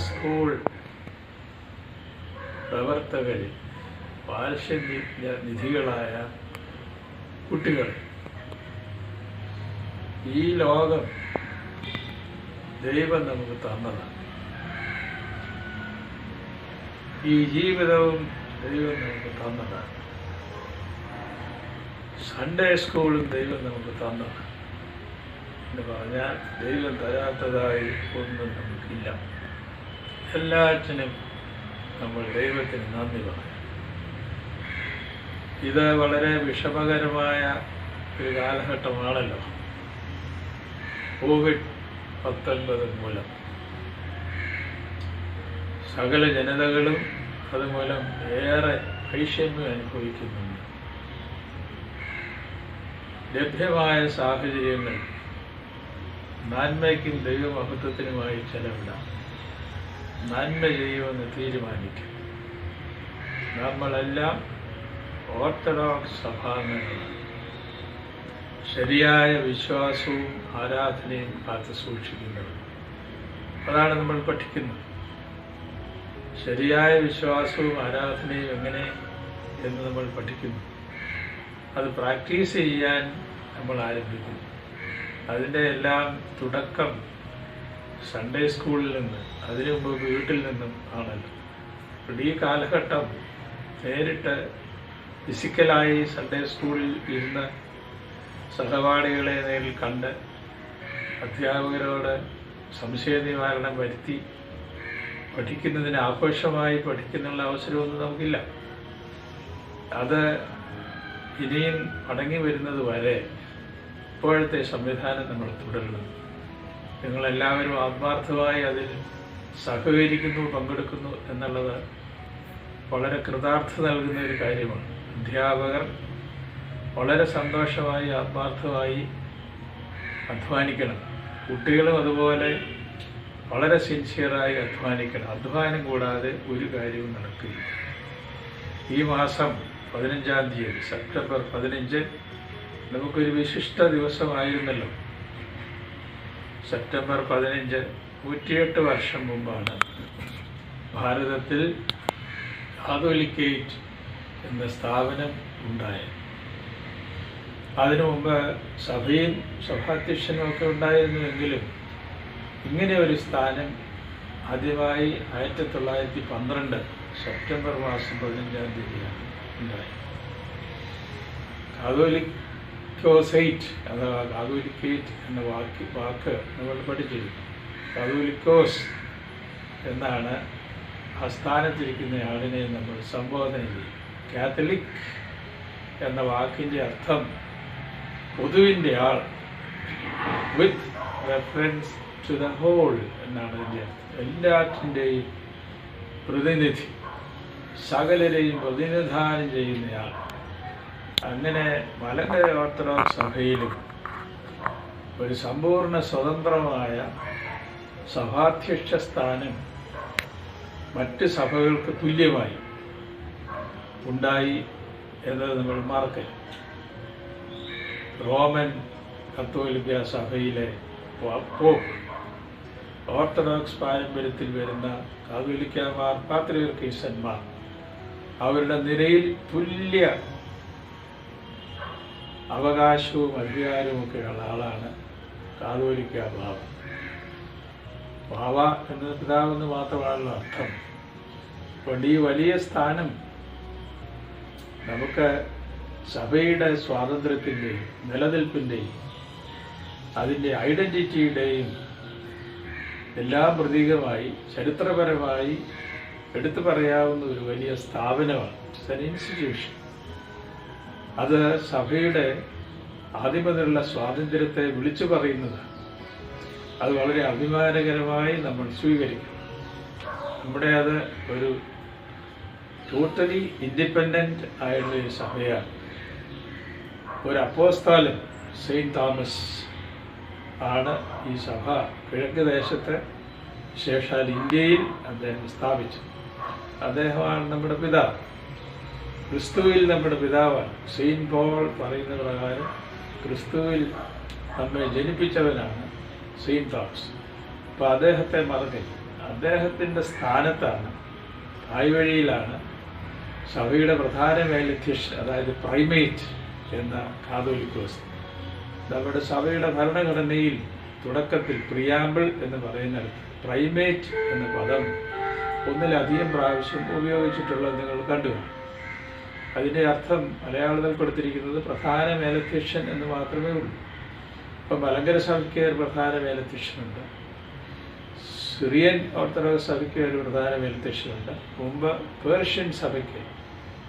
School പ്രവർത്തകരിൽ പാർശ്വനിധികളായ കുട്ടികൾ ഈ ലോകം ദൈവം നമുക്ക് തന്നതാണ്. ഈ ജീവിതവും ദൈവം നമുക്ക് തന്നതാണ്. സൺഡേ സ്കൂളും ദൈവം നമുക്ക് തന്നതാണ് എന്ന് പറഞ്ഞാൽ ദൈവം തരാത്തതായി ഒന്നും നമുക്കില്ല. എല്ലാറ്റിനും നമ്മൾ ദൈവത്തിന് നന്ദി പറയും. ഇത് വളരെ വിഷമകരമായ ഒരു കാലഘട്ടമാണല്ലോ. COVID-19 മൂലം സകല ജനതകളും അതുമൂലം ഏറെ വൈഷമ്യം അനുഭവിക്കുന്നുണ്ട്. ലഭ്യമായ സാഹചര്യങ്ങൾ നന്മയ്ക്കും ദൈവമഹത്വത്തിനുമായി ചെലവിടാം. നന്മ ചെയ്യുമെന്ന് തീരുമാനിക്കും. നമ്മളെല്ലാം ഓർത്തഡോക്സ് സഭാംഗങ്ങളാണ്. ശരിയായ വിശ്വാസവും ആരാധനയും കാത്തു സൂക്ഷിക്കുന്നവർ. അതാണ് നമ്മൾ പഠിക്കുന്നത്. ശരിയായ വിശ്വാസവും ആരാധനയും എങ്ങനെ എന്ന് നമ്മൾ പഠിക്കുന്നു. അത് പ്രാക്ടീസ് ചെയ്യാൻ നമ്മൾ ആരംഭിക്കുന്നു. അതിൻ്റെ എല്ലാം തുടക്കം സൺഡേ സ്കൂളിൽ നിന്ന്, അതിനു മുമ്പ് വീട്ടിൽ നിന്നും ആണല്ലോ. അപ്പോൾ ഈ കാലഘട്ടം നേരിട്ട് ഫിസിക്കലായി സൺഡേ സ്കൂളിൽ ഇരുന്ന് സഹപാഠികളെ നേരിൽ കണ്ട് അധ്യാപകരോട് സംശയ നിവാരണം വരുത്തി പഠിക്കുന്നതിന് ആഘോഷമായി പഠിക്കുന്നുള്ള അവസരമൊന്നും നമുക്കില്ല. അത് ഇനിയും മടങ്ങി വരുന്നത് വരെ ഇപ്പോഴത്തെ സംവിധാനം നമ്മൾ തുടരുന്നു. നിങ്ങളെല്ലാവരും ആത്മാർത്ഥമായി അതിൽ സഹകരിക്കുന്നു, പങ്കെടുക്കുന്നു എന്നുള്ളത് വളരെ കൃതാർത്ഥത നൽകുന്ന ഒരു കാര്യമാണ്. അധ്യാപകർ വളരെ സന്തോഷമായി ആത്മാർത്ഥമായി അധ്വാനിക്കണം. കുട്ടികളും അതുപോലെ വളരെ സിൻസിയറായി അധ്വാനിക്കണം. അധ്വാനം കൂടാതെ ഒരു കാര്യവും നടക്കില്ല. ഈ മാസം 15-ാം തീയതി സെപ്റ്റംബർ 15 നമുക്കൊരു വിശിഷ്ട ദിവസമായിരുന്നല്ലോ. സെപ്റ്റംബർ 15 108 വർഷം മുമ്പാണ് ഭാരതത്തിൽ കാതോലിക്കേറ്റ് എന്ന സ്ഥാപനം ഉണ്ടായത്. അതിനു മുമ്പ് സഭയും സഭാധ്യക്ഷനും ഒക്കെ ഉണ്ടായിരുന്നുവെങ്കിലും ഇങ്ങനെ ഒരു സ്ഥാനം ആദ്യമായി 1912 സെപ്റ്റംബർ മാസം 15-ാം തീയതിയാണ് ഉണ്ടായത്. കാതോലിക്കോസൈറ്റ് അഥവാ കാതോലിക്കേറ്റ് എന്ന വാക്ക് നമ്മൾ പഠിച്ചിരുന്നു. കാതോലിക്കോസ് എന്നാണ് ആ സ്ഥാനത്തിരിക്കുന്ന ആളിനെ നമ്മൾ സംബോധന ചെയ്യും. കാത്തലിക് എന്ന വാക്കിൻ്റെ അർത്ഥം പൊതുവിൻ്റെ ആൾ, with reference to the whole എന്നാണ് അതിൻ്റെ അർത്ഥം. എല്ലാറ്റിൻ്റെയും പ്രതിനിധി, സകലരെയും പ്രതിനിധാനം ചെയ്യുന്നയാൾ. അങ്ങനെ മലങ്കര ഓർത്തഡോക്സ് സഭയിലും ഒരു സമ്പൂർണ്ണ സ്വതന്ത്രമായ സഭാധ്യക്ഷ സ്ഥാനം മറ്റ് സഭകൾക്ക് തുല്യമായി ഉണ്ടായി എന്നത് നമ്മൾ മറക്കരുത്. റോമൻ കത്തോലിക്ക സഭയിലെ പോപ്പ്, ഓർത്തഡോക്സ് പാരമ്പര്യത്തിൽ വരുന്ന കാതോലിക്കമാർ, പാത്രിയർക്കീസന്മാർ, അവരുടെ നിരയിൽ തുല്യ അവകാശവും അധികാരവും ഒക്കെയുള്ള ആളാണ് കാതോലിക്ക ബാവ. ബാവ എന്നത് പിതാവെന്ന് മാത്രമാണല്ലോ അർത്ഥം. അതുകൊണ്ട് ഈ വലിയ സ്ഥാനം നമുക്ക് സഭയുടെ സ്വാതന്ത്ര്യത്തിൻ്റെയും നിലനിൽപ്പിൻ്റെയും അതിൻ്റെ ഐഡൻറ്റിറ്റിയുടെയും എല്ലാ പ്രതീകമായി ചരിത്രപരമായി എടുത്തു പറയാവുന്ന ഒരു വലിയ സ്ഥാപനമാണ്. It's an institution. അത് സഭയുടെ ആധിപത്യമുള്ള സ്വാതന്ത്ര്യത്തെ വിളിച്ചു പറയുന്നതാണ്. അത് വളരെ അഭിമാനകരമായി നമ്മൾ സ്വീകരിക്കും. നമ്മുടെ അത് ഒരു ടോട്ടലി ഇൻഡിപെൻഡൻ്റ് ആയിട്ടുള്ള ഒരു സഭയാണ്. ഒരു അപ്പോസ്തലൻ സെയിൻറ്റ് തോമസ് ആണ് ഈ സഭ കിഴക്ക് ദേശത്ത്, ശേഷാൽ ഇന്ത്യയിൽ അദ്ദേഹം സ്ഥാപിച്ചത്. അദ്ദേഹമാണ് നമ്മുടെ പിതാവ്. ക്രിസ്തുവിൽ നമ്മുടെ പിതാവാണ്. സെയിൻറ്റ് പോൾ പറയുന്ന പ്രകാരം ക്രിസ്തുവിൽ നമ്മെ ജനിപ്പിച്ചവനാണ് സെയിൻറ്റ് തോമസ്. അപ്പോൾ അദ്ദേഹത്തെ മറക്കരുത്. അദ്ദേഹത്തിൻ്റെ സ്ഥാനത്താണ്, തായ്വഴിയിലാണ് സഭയുടെ പ്രധാന മേലധ്യക്ഷൻ, അതായത് പ്രൈമേറ്റ് എന്ന കാതോലിക്കോസ്. നമ്മുടെ സഭയുടെ ഭരണഘടനയിൽ തുടക്കത്തിൽ പ്രിയാമ്പിൾ എന്ന് പറയുന്നിടത്ത് പ്രൈമേറ്റ് എന്ന പദം ഒന്നിലധികം പ്രാവശ്യം ഉപയോഗിച്ചിട്ടുള്ളത് നിങ്ങൾ കണ്ടു. അതിൻ്റെ അർത്ഥം മലയാളത്തിൽ കൊടുത്തിരിക്കുന്നത് പ്രധാന മേലധ്യക്ഷൻ എന്ന് മാത്രമേ ഉള്ളൂ. ഇപ്പം മലങ്കര സഭയ്ക്ക് ഒരു പ്രധാന മേലധ്യക്ഷനുണ്ട്, സിറിയൻ ഓർത്തഡോക്സ് സഭയ്ക്ക് ഒരു പ്രധാന മേലധ്യക്ഷനുണ്ട്, മുമ്പ് പേർഷ്യൻ സഭയ്ക്ക്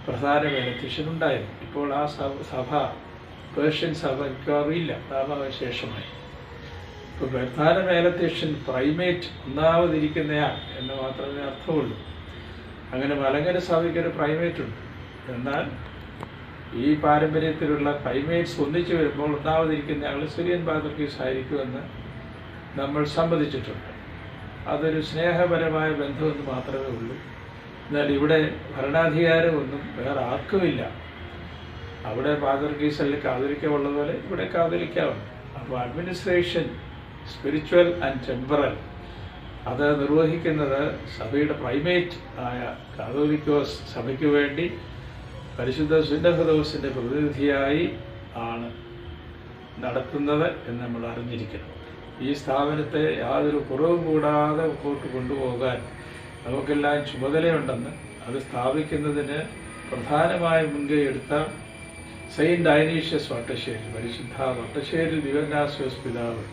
പ്രധാന മേലധ്യക്ഷനുണ്ടായിരുന്നു. ഇപ്പോൾ ആ സഭ പേർഷ്യൻ സഭ മിക്കവാറില്ല, നാമാവശേഷമായി. ഇപ്പോൾ പ്രധാന മേലധ്യക്ഷൻ പ്രൈമേറ്റ്, ഒന്നാമതിരിക്കുന്നയാൾ എന്ന് മാത്രമേ അർത്ഥമുള്ളൂ. അങ്ങനെ മലങ്കര സഭയ്ക്കൊരു പ്രൈമേറ്റ് ഉണ്ട്. എന്നാൽ ഈ പാരമ്പര്യത്തിലുള്ള പ്രൈമേറ്റ്സ് ഒന്നിച്ചു വരുമ്പോൾ ഒന്നാമതിരിക്കുന്നയാൾ സിറിയൻ പാത്രിക്കീസ് ആയിരിക്കുമെന്ന് നമ്മൾ സമ്മതിച്ചിട്ടുണ്ട്. അതൊരു സ്നേഹപരമായ ബന്ധമെന്ന് മാത്രമേ ഉള്ളൂ. എന്നാൽ ഇവിടെ ഭരണാധികാരമൊന്നും വേറെ ആർക്കുമില്ല. അവിടെ പാത്രിക്കീസല്ല കാതോലിക്കമുള്ളതുപോലെ ഇവിടെ കാതോലിക്കാവുന്നു. അപ്പോൾ അഡ്മിനിസ്ട്രേഷൻ, സ്പിരിച്വൽ ആൻഡ് ടെമ്പറൽ, അത് നിർവഹിക്കുന്നത് സഭയുടെ പ്രൈമേറ്റ് ആയ കാതോലിക്കോസ് സഭയ്ക്ക് വേണ്ടി പരിശുദ്ധ സുന്നഹദോസിൻ്റെ പ്രതിനിധിയായി ആണ് നടത്തുന്നത് എന്ന് നമ്മൾ അറിഞ്ഞിരിക്കണം. ഈ സ്ഥാപനത്തെ യാതൊരു കുറവും കൂടാതെ മുമ്പോട്ട് കൊണ്ടുപോകാൻ നമുക്കെല്ലാം ചുമതലയുണ്ടെന്ന്, അത് സ്ഥാപിക്കുന്നതിന് പ്രധാനമായ മുൻകൈ എടുത്ത സെയിൻറ്റ് ഡയനീഷ്യസ് വട്ടശ്ശേരി, പരിശുദ്ധ വട്ടശ്ശേരി ദിവന്നാസ്യോസ് പിതാവ്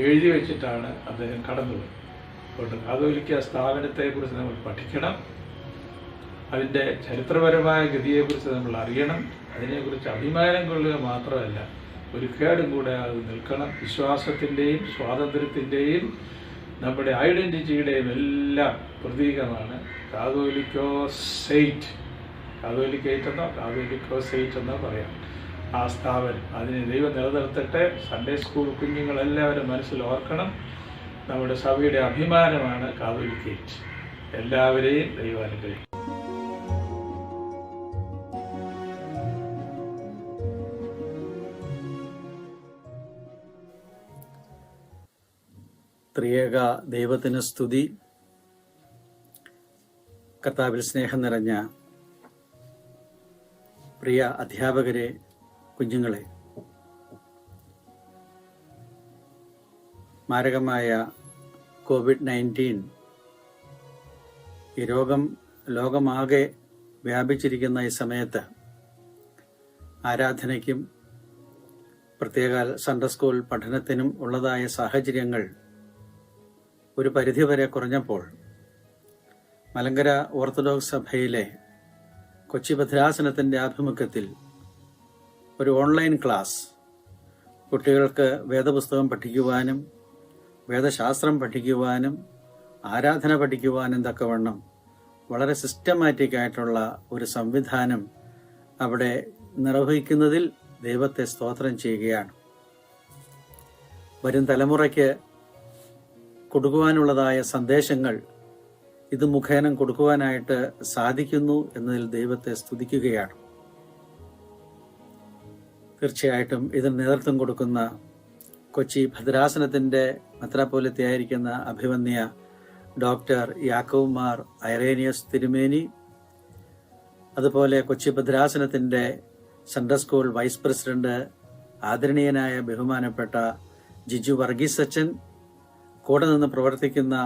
എഴുതി വെച്ചിട്ടാണ് അദ്ദേഹം കടന്നത്. അതുകൊണ്ട് കാതോലിക്ക സ്ഥാപനത്തെക്കുറിച്ച് നമ്മൾ പഠിക്കണം, അതിൻ്റെ ചരിത്രപരമായ ഗതിയെക്കുറിച്ച് നമ്മൾ അറിയണം, അതിനെക്കുറിച്ച് അഭിമാനം കൊള്ളുക മാത്രമല്ല ഒരു കേടും കൂടെ അത് നിൽക്കണം. വിശ്വാസത്തിൻ്റെയും സ്വാതന്ത്ര്യത്തിൻ്റെയും നമ്മുടെ ഐഡൻറ്റിറ്റിയുടെയും എല്ലാം പ്രതീകമാണ് കാതോലിക്കോസൈറ്റ്. കാതോലിക്കേറ്റ് എന്നോ കാതോലിക്കോസൈറ്റ് എന്നോ പറയാം ആ സ്ഥാപനം. അതിനെ ദൈവം നിലനിർത്തട്ടെ. സൺഡേ സ്കൂൾ കുഞ്ഞുങ്ങളെല്ലാവരും മനസ്സിൽ ഓർക്കണം, നമ്മുടെ സഭയുടെ അഭിമാനമാണ് കാതോലിക്കേറ്റ്. എല്ലാവരെയും ദൈവം അനുഗ്രഹിക്കും. ത്രിയേക ദൈവത്തിന് സ്തുതി. കർത്താവിൽ സ്നേഹം നിറഞ്ഞ പ്രിയ അധ്യാപകരെ, കുഞ്ഞുങ്ങളെ, മാരകമായ COVID-19 ഈ രോഗം ലോകമാകെ വ്യാപിച്ചിരിക്കുന്ന ഈ സമയത്ത് ആരാധനയ്ക്കും പ്രത്യേക സൺഡേ സ്കൂൾ പഠനത്തിനും ഉള്ളതായ സാഹചര്യങ്ങൾ ഒരു പരിധിവരെ കുറഞ്ഞപ്പോൾ മലങ്കര ഓർത്തഡോക്സ് സഭയിലെ കൊച്ചി ഭദ്രാസനത്തിൻ്റെ ആഭിമുഖ്യത്തിൽ ഒരു ഓൺലൈൻ ക്ലാസ് കുട്ടികൾക്ക് വേദപുസ്തകം പഠിക്കുവാനും വേദശാസ്ത്രം പഠിക്കുവാനും ആരാധന പഠിക്കുവാനും തക്കവണ്ണം വളരെ സിസ്റ്റമാറ്റിക് ആയിട്ടുള്ള ഒരു സംവിധാനം അവിടെ നിർവഹിക്കുന്നതിൽ ദൈവത്തെ സ്തോത്രം ചെയ്യുകയാണ്. വരും തലമുറയ്ക്ക് കൊടുക്കുവാനുള്ളതായ സന്ദേശങ്ങൾ ഇത് മുഖേന കൊടുക്കുവാനായിട്ട് സാധിക്കുന്നു എന്നതിൽ ദൈവത്തെ സ്തുതിക്കുകയാണ്. തീർച്ചയായിട്ടും ഇതിന് നേതൃത്വം കൊടുക്കുന്ന കൊച്ചി ഭദ്രാസനത്തിൻ്റെ മെത്രാപ്പോലീത്തയായിരിക്കുന്ന അഭിവന്യ ഡോക്ടർ യാക്കോബ് മാർ ഐറേനിയസ് തിരുമേനി, അതുപോലെ കൊച്ചി ഭദ്രാസനത്തിൻ്റെ സൺഡേ സ്കൂൾ വൈസ് പ്രസിഡന്റ് ആദരണീയനായ ബഹുമാനപ്പെട്ട ജിജു വർഗീസ് അച്ഛൻ, കൂടെ നിന്ന് പ്രവർത്തിക്കുന്ന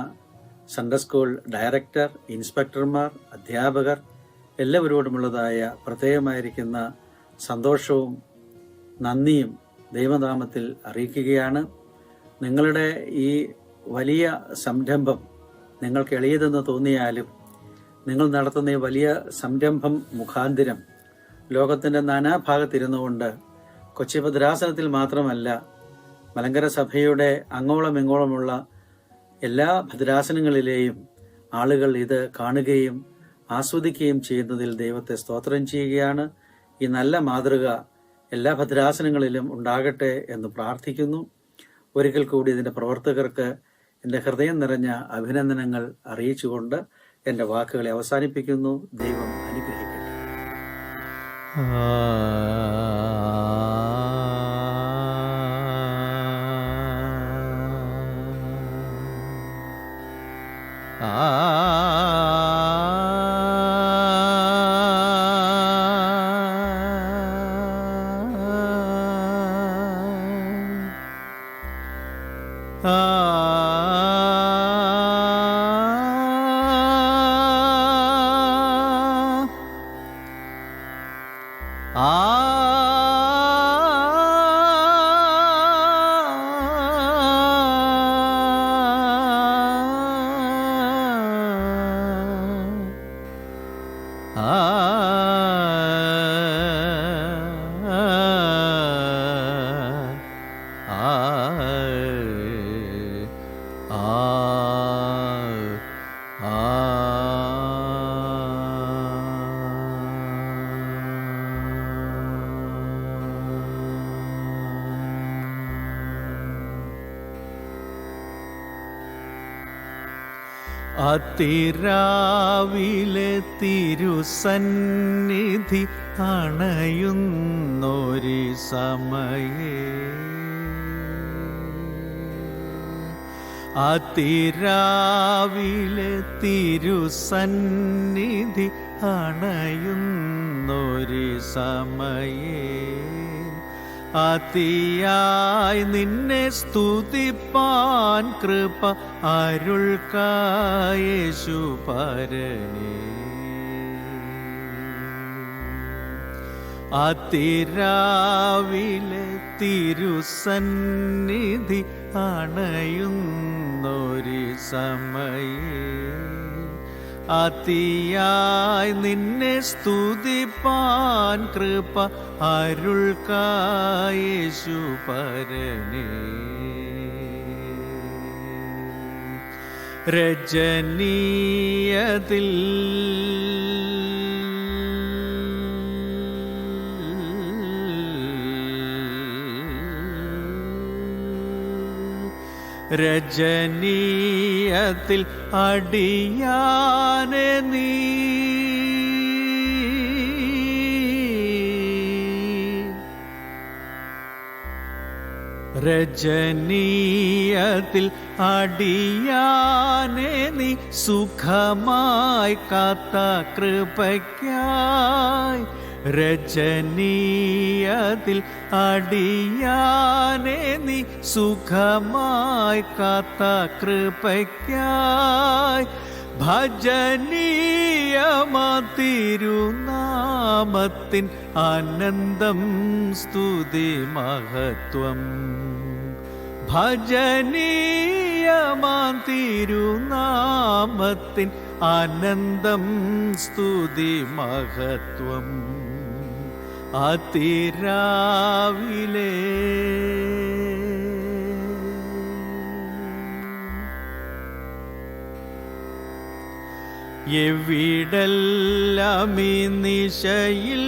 സൺഡേ സ്കൂൾ ഡയറക്ടർ, ഇൻസ്പെക്ടർമാർ, അധ്യാപകർ എല്ലാവരോടുമുള്ളതായ പ്രത്യേകമായിരിക്കുന്ന സന്തോഷവും നന്ദിയും ദൈവനാമത്തിൽ അറിയിക്കുകയാണ്. നിങ്ങളുടെ ഈ വലിയ സംരംഭം നിങ്ങൾക്ക് എളിയതെന്ന് തോന്നിയാലും നിങ്ങൾ നടത്തുന്ന ഈ വലിയ സംരംഭം മുഖാന്തിരം ലോകത്തിൻ്റെ നാനാഭാഗത്തിരുന്നു കൊണ്ട് കൊച്ചി ഭദ്രാസനത്തിൽ മാത്രമല്ല മലങ്കര സഭയുടെ അങ്ങോളം ഇങ്ങോളമുള്ള എല്ലാ ഭദ്രാസനങ്ങളിലെയും ആളുകൾ ഇത് കാണുകയും ആസ്വദിക്കുകയും ചെയ്യുന്നതിൽ ദൈവത്തെ സ്തോത്രം ചെയ്യുകയാണ്. ഈ നല്ല മാതൃക എല്ലാ ഭദ്രാസനങ്ങളിലും ഉണ്ടാകട്ടെ എന്ന് പ്രാർത്ഥിക്കുന്നു. ഒരിക്കൽ കൂടി ഇതിൻ്റെ പ്രവർത്തകർക്ക് എൻ്റെ ഹൃദയം നിറഞ്ഞ അഭിനന്ദനങ്ങൾ അറിയിച്ചുകൊണ്ട് എൻ്റെ വാക്കുകളെ അവസാനിപ്പിക്കുന്നു. ദൈവം അനുഗ്രഹിക്കട്ടെ. ആ അതിരാവിലെ തിരുസന്നിധി അണയുന്നൊരു സമയേ അതിരാവിലെ തിരുസന്നിധി അണയുന്നൊരു സമയേ അതിയായി നിന്നെ സ്തുതിപ്പാൻ കൃപ അരുൾക്കായേശു പരനേ അതിരാവിലെ തിരുസന്നിധി അണയുന്നൊരു സമയേ അതിയായി നിന്നെ സ്തുതിപ്പാൻ കൃപ അരുൾക്കായേശു പരനേ രജനീയതിൽ രജനീയത്തിൽ അടിയാനെ നീ രജനീയത്തിൽ അടിയാനെ നീ സുഖമായി കാത്ത കൃപയ്ക്കായി രജനീയത്തിൽ അടിയാനെ നീ സുഖമായി കാത്ത കൃപയ്ക്കായി ഭജനീയമതിരുനാമത്തിൻ ആനന്ദം സ്തുതി മഹത്വം ഭജനീയമതിരുനാമത്തിൻ ആനന്ദം സ്തുതി മഹത്വം അതിരാവിലെ എവിടെല്ലാമീ നിശയിൽ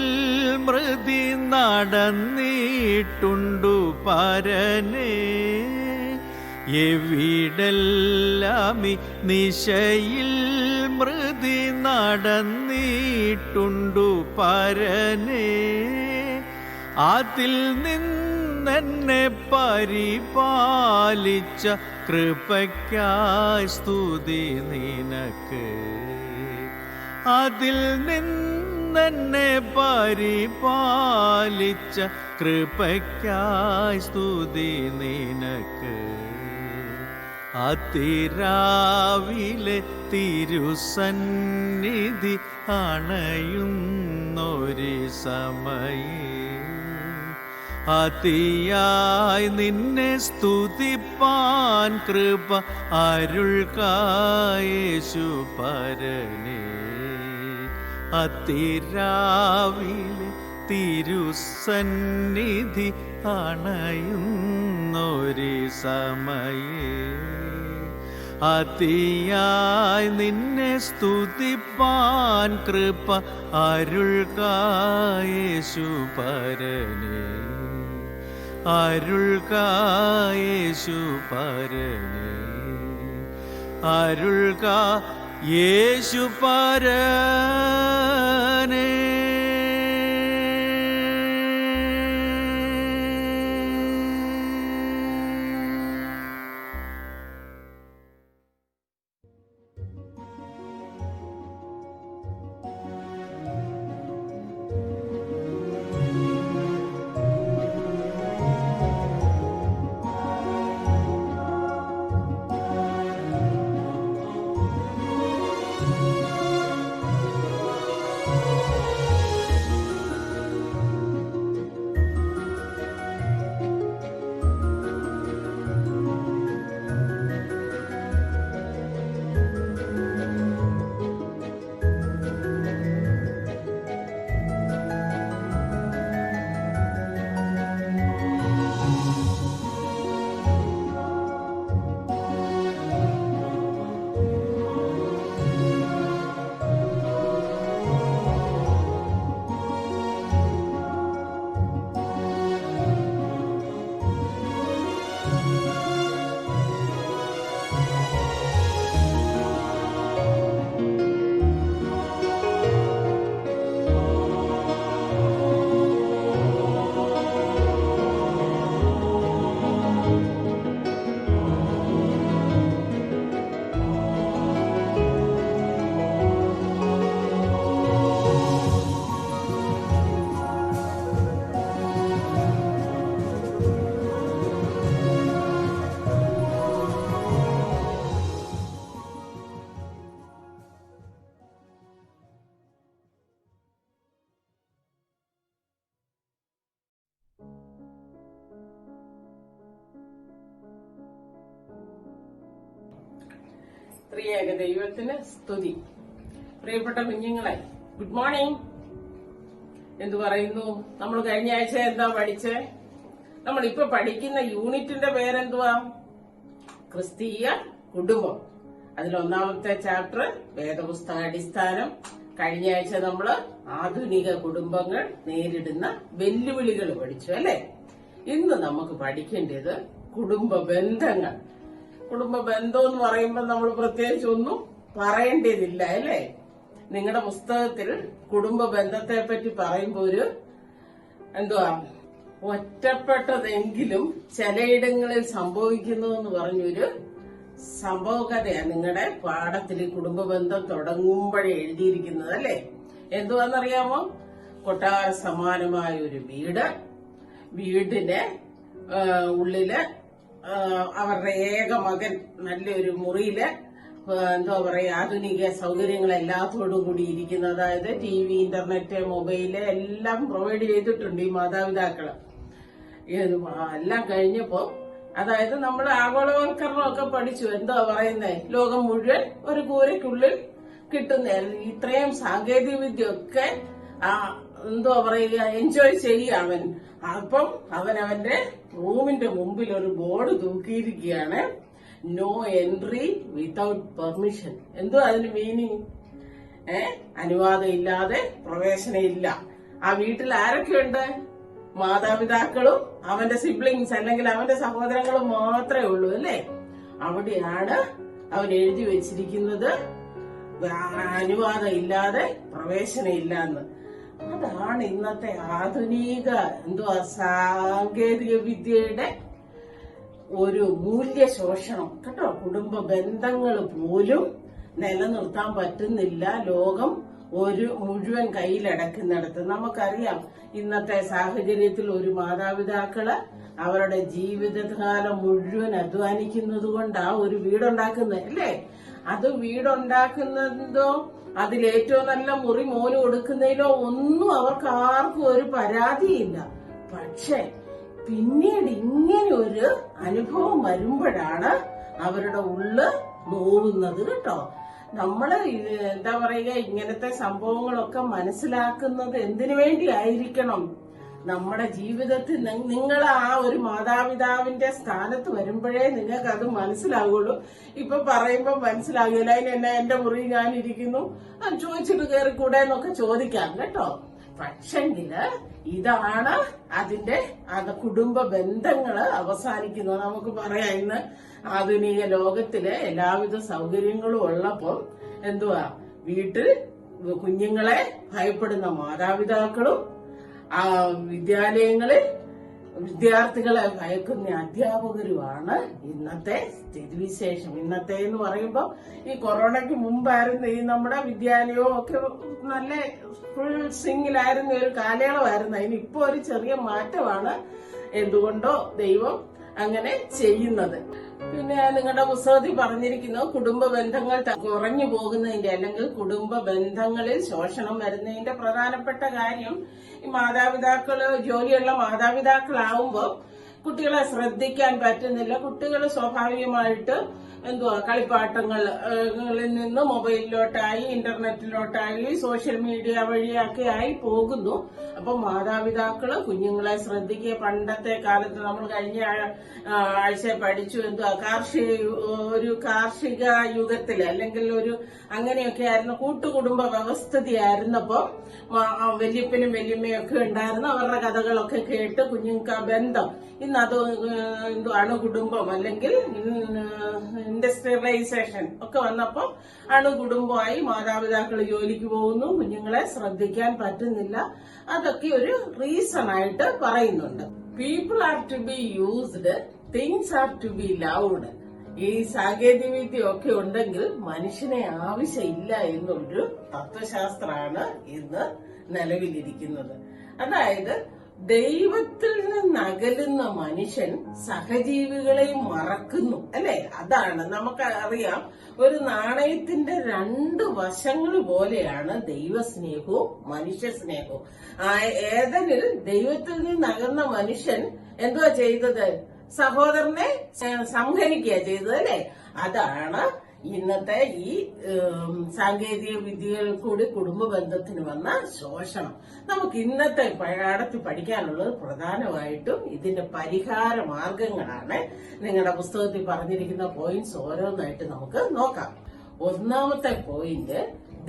മൃതി നടന്നിട്ടുണ്ടു പരനേ എവിടെല്ലാമീ നിശയിൽ മൃതി നടന്നിട്ടുണ്ടു പരനേ അതിൽ നിന്നെന്നെ പരിപാലിച്ച കൃപയ്ക്കായി സ്തുതി നിനക്ക് അതിൽ നിന്നെന്നെ പരിപാലിച്ച കൃപയ്ക്കായി സ്തുതി നിനക്ക് അതിരാവിലെ തിരുസന്നിധി അണയുന്നൊരു സമയേ അതിയായി നിന്നെ സ്തുതിപ്പാൻ കൃപ അരുൾക്കായേശു പരനേ അതിരാവിലെ തിരുസന്നിധി അണയുന്നൊരു സമയേ അതിയായി നിന്നെ സ്തുതിപ്പാൻ കൃപ അരുൾക്കായേശു പരനേ അരുൾക്കായേശു പരനേ അരുൾക്കാ യേശു പരനേ ത്രിയേക ദൈവത്തിന് സ്തുതി. പ്രിയപ്പെട്ട കുഞ്ഞുങ്ങളെ, ഗുഡ് മോർണിംഗ്. എന്തു പറയുന്നു? നമ്മൾ കഴിഞ്ഞ ആഴ്ച എന്താ പഠിച്ചേ? നമ്മളിപ്പോ പഠിക്കുന്ന യൂണിറ്റിന്റെ പേരെന്തുവാ? ക്രിസ്തീയ കുടുംബം. അതിലൊന്നാമത്തെ ചാപ്റ്റർ വേദപുസ്തക അടിസ്ഥാനം. കഴിഞ്ഞ ആഴ്ച നമ്മള് ആധുനിക കുടുംബങ്ങൾ നേരിടുന്ന വെല്ലുവിളികൾ പഠിച്ചു അല്ലെ? ഇന്ന് നമുക്ക് പഠിക്കേണ്ടത് കുടുംബ ബന്ധങ്ങൾ. കുടുംബ ബന്ധം എന്ന് പറയുമ്പോൾ നമ്മൾ പ്രത്യേകിച്ച് ഒന്നും പറയേണ്ടതില്ല അല്ലേ? നിങ്ങളുടെ പുസ്തകത്തിൽ കുടുംബ ബന്ധത്തെ പറ്റി പറയുമ്പോ ഒരു എന്തുവാ, ഒറ്റപ്പെട്ടതെങ്കിലും ചിലയിടങ്ങളിൽ സംഭവിക്കുന്നു എന്ന് പറഞ്ഞൊരു സംഭവകഥയാണ് നിങ്ങളുടെ പാഠത്തിൽ കുടുംബ ബന്ധം തുടങ്ങുമ്പോഴേ എഴുതിയിരിക്കുന്നത് അല്ലേ? എന്തുവാന്നറിയാമോ? കൊട്ടാര സമാനമായ ഒരു വീടിന് ഉള്ളില് അവരുടെ ഏക മകൻ നല്ലൊരു മുറിയില് എന്താ പറയാ, ആധുനിക സൗകര്യങ്ങളെല്ലാത്തോടും കൂടി ഇരിക്കുന്ന, അതായത് TV, ഇന്റർനെറ്റ്, മൊബൈല് എല്ലാം പ്രൊവൈഡ് ചെയ്തിട്ടുണ്ട് ഈ മാതാപിതാക്കള്. എല്ലാം കഴിഞ്ഞപ്പോ, അതായത് നമ്മൾ ആഗോളവൽക്കരണമൊക്കെ പഠിച്ചു. എന്താ പറയുന്നേ, ലോകം മുഴുവൻ ഒരു കൂരയ്ക്കുള്ളിൽ കിട്ടുന്ന ഇത്രയും സാങ്കേതിക വിദ്യ ഒക്കെ എന്തോ പറയുക, എൻജോയ് ചെയ്യുക അവൻ. അപ്പം അവന്റെ റൂമിന്റെ മുമ്പിൽ ഒരു ബോർഡ് തൂക്കിയിരിക്കുകയാണ്, നോ എൻട്രി വിതൗട്ട് പെർമിഷൻ. എന്തോ അതിന് മീനിങ്? അനുവാദം ഇല്ലാതെ പ്രവേശനം ഇല്ല. ആ വീട്ടിൽ ആരൊക്കെയുണ്ട്? മാതാപിതാക്കളും അവന്റെ സിബ്ലിങ്സ് അല്ലെങ്കിൽ അവന്റെ സഹോദരങ്ങളും മാത്രമേ ഉള്ളൂ അല്ലേ? അവിടെയാണ് അവൻ എഴുതി വെച്ചിരിക്കുന്നത് അനുവാദം ഇല്ലാതെ പ്രവേശനം ഇല്ല എന്ന്. അതാണ് ഇന്നത്തെ ആധുനിക സാങ്കേതിക വിദ്യയുടെ ഒരു മൂല്യശോഷണം കേട്ടോ. കുടുംബ ബന്ധങ്ങൾ പോലും നിലനിർത്താൻ പറ്റുന്നില്ല. ലോകം ഒരു മുഴുവൻ കയ്യിലടക്കുന്നിടത്ത് നമുക്കറിയാം. ഇന്നത്തെ സാഹചര്യത്തിൽ ഒരു മാതാപിതാക്കള് അവരുടെ ജീവിതകാലം മുഴുവൻ അധ്വാനിക്കുന്നത് കൊണ്ടാ ഒരു വീടുണ്ടാക്കുന്നത് അല്ലേ? അത് വീടുണ്ടാക്കുന്നതോ അതിലേറ്റവും നല്ല മുറി മോന് കൊടുക്കുന്നതിലോ ഒന്നും അവർക്ക് ആർക്കും ഒരു പരാതിയില്ല. പക്ഷെ പിന്നീട് ഇങ്ങനെ ഒരു അനുഭവം വരുമ്പോഴാണ് അവരുടെ ഉള്ള് നോവുന്നത് കേട്ടോ. നമ്മള് എന്താ പറയുക, ഇങ്ങനത്തെ സംഭവങ്ങളൊക്കെ മനസ്സിലാക്കുന്നത് എന്തിനു വേണ്ടി ആയിരിക്കണം? നമ്മുടെ ജീവിതത്തിൽ നിങ്ങൾ ആ ഒരു മാതാപിതാവിന്റെ സ്ഥാനത്ത് വരുമ്പോഴേ നിങ്ങൾക്ക് അത് മനസ്സിലാവുള്ളൂ. ഇപ്പൊ പറയുമ്പോ മനസ്സിലാകില്ല. അതിനെന്നെ എന്റെ മുറി ഞാനിരിക്കുന്നു, ചോദിച്ചിട്ട് കയറിക്കൂടെ എന്നൊക്കെ ചോദിക്കാം കേട്ടോ. പക്ഷെങ്കില് ഇതാണ് അതിന്റെ കുടുംബ ബന്ധങ്ങള് അവസാനിക്കുന്നത്. നമുക്ക് പറയാം, ഇന്ന് ആധുനിക ലോകത്തില് എല്ലാവിധ സൗകര്യങ്ങളും ഉള്ളപ്പോ എന്തുവാ, വീട്ടിൽ കുഞ്ഞുങ്ങളെ ഭയപ്പെടുന്ന മാതാപിതാക്കളും വിദ്യാലയങ്ങളിൽ വിദ്യാർത്ഥികളെ ഭയക്കുന്ന അധ്യാപകരുമാണ് ഇന്നത്തെ സ്ഥിതിവിശേഷം. ഇന്നത്തെ എന്ന് പറയുമ്പോ ഈ കൊറോണയ്ക്ക് മുമ്പായിരുന്നു ഈ നമ്മുടെ വിദ്യാലയവും ഒക്കെ നല്ല ഫുൾ സ്വിങ്ങിലായിരുന്ന ഒരു കാലയളവായിരുന്നു. അതിനിപ്പോ ഒരു ചെറിയ മാറ്റമാണ്. എന്തുകൊണ്ടോ ദൈവം അങ്ങനെ ചെയ്യുന്നത്. പിന്നെ നിങ്ങളുടെ പുസ്തകത്തിൽ പറഞ്ഞിരിക്കുന്നു, കുടുംബ ബന്ധങ്ങൾ കുറഞ്ഞു പോകുന്നതിന്റെ അല്ലെങ്കിൽ കുടുംബ ബന്ധങ്ങളിൽ ശോഷണം വരുന്നതിന്റെ പ്രധാനപ്പെട്ട കാര്യം ഈ മാതാപിതാക്കള്, ജോലിയുള്ള മാതാപിതാക്കളാവുമ്പോ കുട്ടികളെ ശ്രദ്ധിക്കാൻ പറ്റുന്നില്ല. കുട്ടികൾ സ്വാഭാവികമായിട്ട് കളിപ്പാട്ടങ്ങളിൽ നിന്ന് മൊബൈലിലോട്ടായി, ഇന്റർനെറ്റിലോട്ടായി, സോഷ്യൽ മീഡിയ വഴിയൊക്കെ ആയി പോകുന്നു. അപ്പൊ മാതാപിതാക്കള് കുഞ്ഞുങ്ങളെ ശ്രദ്ധിക്കുക. പണ്ടത്തെ കാലത്ത് നമ്മൾ കഴിഞ്ഞ ആഴ്ച പഠിച്ചു, കാർഷിക യുഗത്തില് അല്ലെങ്കിൽ അങ്ങനെയൊക്കെ ആയിരുന്നു, കൂട്ടുകുടുംബ വ്യവസ്ഥിതിയായിരുന്നപ്പോ വല്യപ്പനും വല്യമ്മയൊക്കെ ഉണ്ടായിരുന്നു. അവരുടെ കഥകളൊക്കെ കേട്ട് കുഞ്ഞുങ്ങൾക്ക് ആ ബന്ധം. ഇന്നത് അണുകുടുംബം അല്ലെങ്കിൽ ഇൻഡസ്ട്രിയലൈസേഷൻ ഒക്കെ വന്നപ്പോ അണുകുടുംബമായി മാതാപിതാക്കൾ ജോലിക്ക് പോകുന്നു, കുഞ്ഞുങ്ങളെ ശ്രദ്ധിക്കാൻ പറ്റുന്നില്ല. അതൊക്കെ ഒരു റീസൺ ആയിട്ട് പറയുന്നുണ്ട്. People are to be used, things are to be loved. ഈ സാങ്കേതിക വിദ്യ ഒക്കെ ഉണ്ടെങ്കിൽ മനുഷ്യനെ ആവശ്യമില്ല എന്നൊരു തത്വശാസ്ത്രമാണ് ഇന്ന് നിലവിലിരിക്കുന്നത്. അതായത് ദൈവത്തിൽ നിന്നകലുന്ന മനുഷ്യൻ സഹജീവികളെയും മറക്കുന്നു അല്ലെ? അതാണ് നമുക്കറിയാം. ഒരു നാണയത്തിന്റെ രണ്ട് വശങ്ങൾ പോലെയാണ് ദൈവസ്നേഹവും മനുഷ്യ സ്നേഹവും. ഏതെനിൽ ദൈവത്തിൽ നിന്നകന്ന മനുഷ്യൻ എന്തുവാ ചെയ്തത്? സഹോദരനെ സംഹരിക്കുക ചെയ്തത് അല്ലെ? അതാണ് ഇന്നത്തെ ഈ സാങ്കേതിക വിദ്യകളിൽ കൂടി കുടുംബ ബന്ധത്തിന് വന്ന ശോഷണം. നമുക്ക് ഇന്നത്തെ പാഠത്തിൽ പഠിക്കാനുള്ളത് പ്രധാനമായിട്ടും ഇതിന്റെ പരിഹാര മാർഗങ്ങളാണ്. നിങ്ങളുടെ പുസ്തകത്തിൽ പറഞ്ഞിരിക്കുന്ന പോയിന്റ്സ് ഓരോന്നായിട്ട് നമുക്ക് നോക്കാം. ഒന്നാമത്തെ പോയിന്റ്,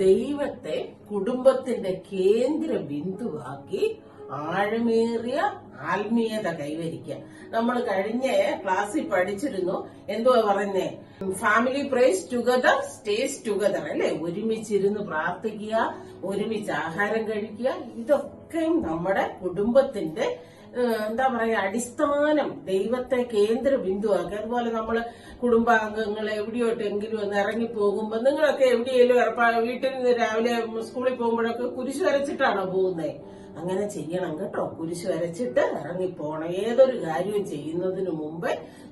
ദൈവത്തെ കുടുംബത്തിന്റെ കേന്ദ്ര ബിന്ദുവാക്കി ആഴമേറിയ ആത്മീയത കൈവരിക്കുക. നമ്മൾ കഴിഞ്ഞ ക്ലാസ്സിൽ പഠിച്ചിരുന്നു, എന്തുവാ പറയുന്നേ, family prays together stays together അല്ലെ. ഒരുമിച്ചിരുന്ന് പ്രാർത്ഥിക്കുക, ഒരുമിച്ച് ആഹാരം കഴിക്കുക, ഇതൊക്കെയും നമ്മുടെ കുടുംബത്തിന്റെ എന്താ പറയാ അടിസ്ഥാനം, ദൈവത്തെ കേന്ദ്ര ബിന്ദുവാക്കുക. അതുപോലെ നമ്മള് കുടുംബാംഗങ്ങൾ എവിടെയോട്ടെങ്കിലും ഒന്ന് ഇറങ്ങി പോകുമ്പോ, നിങ്ങളൊക്കെ എവിടെയെങ്കിലും വീട്ടിൽ നിന്ന് രാവിലെ സ്കൂളിൽ പോകുമ്പോഴൊക്കെ കുരിശ് വരച്ചിട്ടാണോ പോകുന്നത്? അങ്ങനെ ചെയ്യണം കേട്ടോ. കുരിശ് വരച്ചിട്ട് ഇറങ്ങിപ്പോണം. ഏതൊരു കാര്യവും ചെയ്യുന്നതിന് മുമ്പ്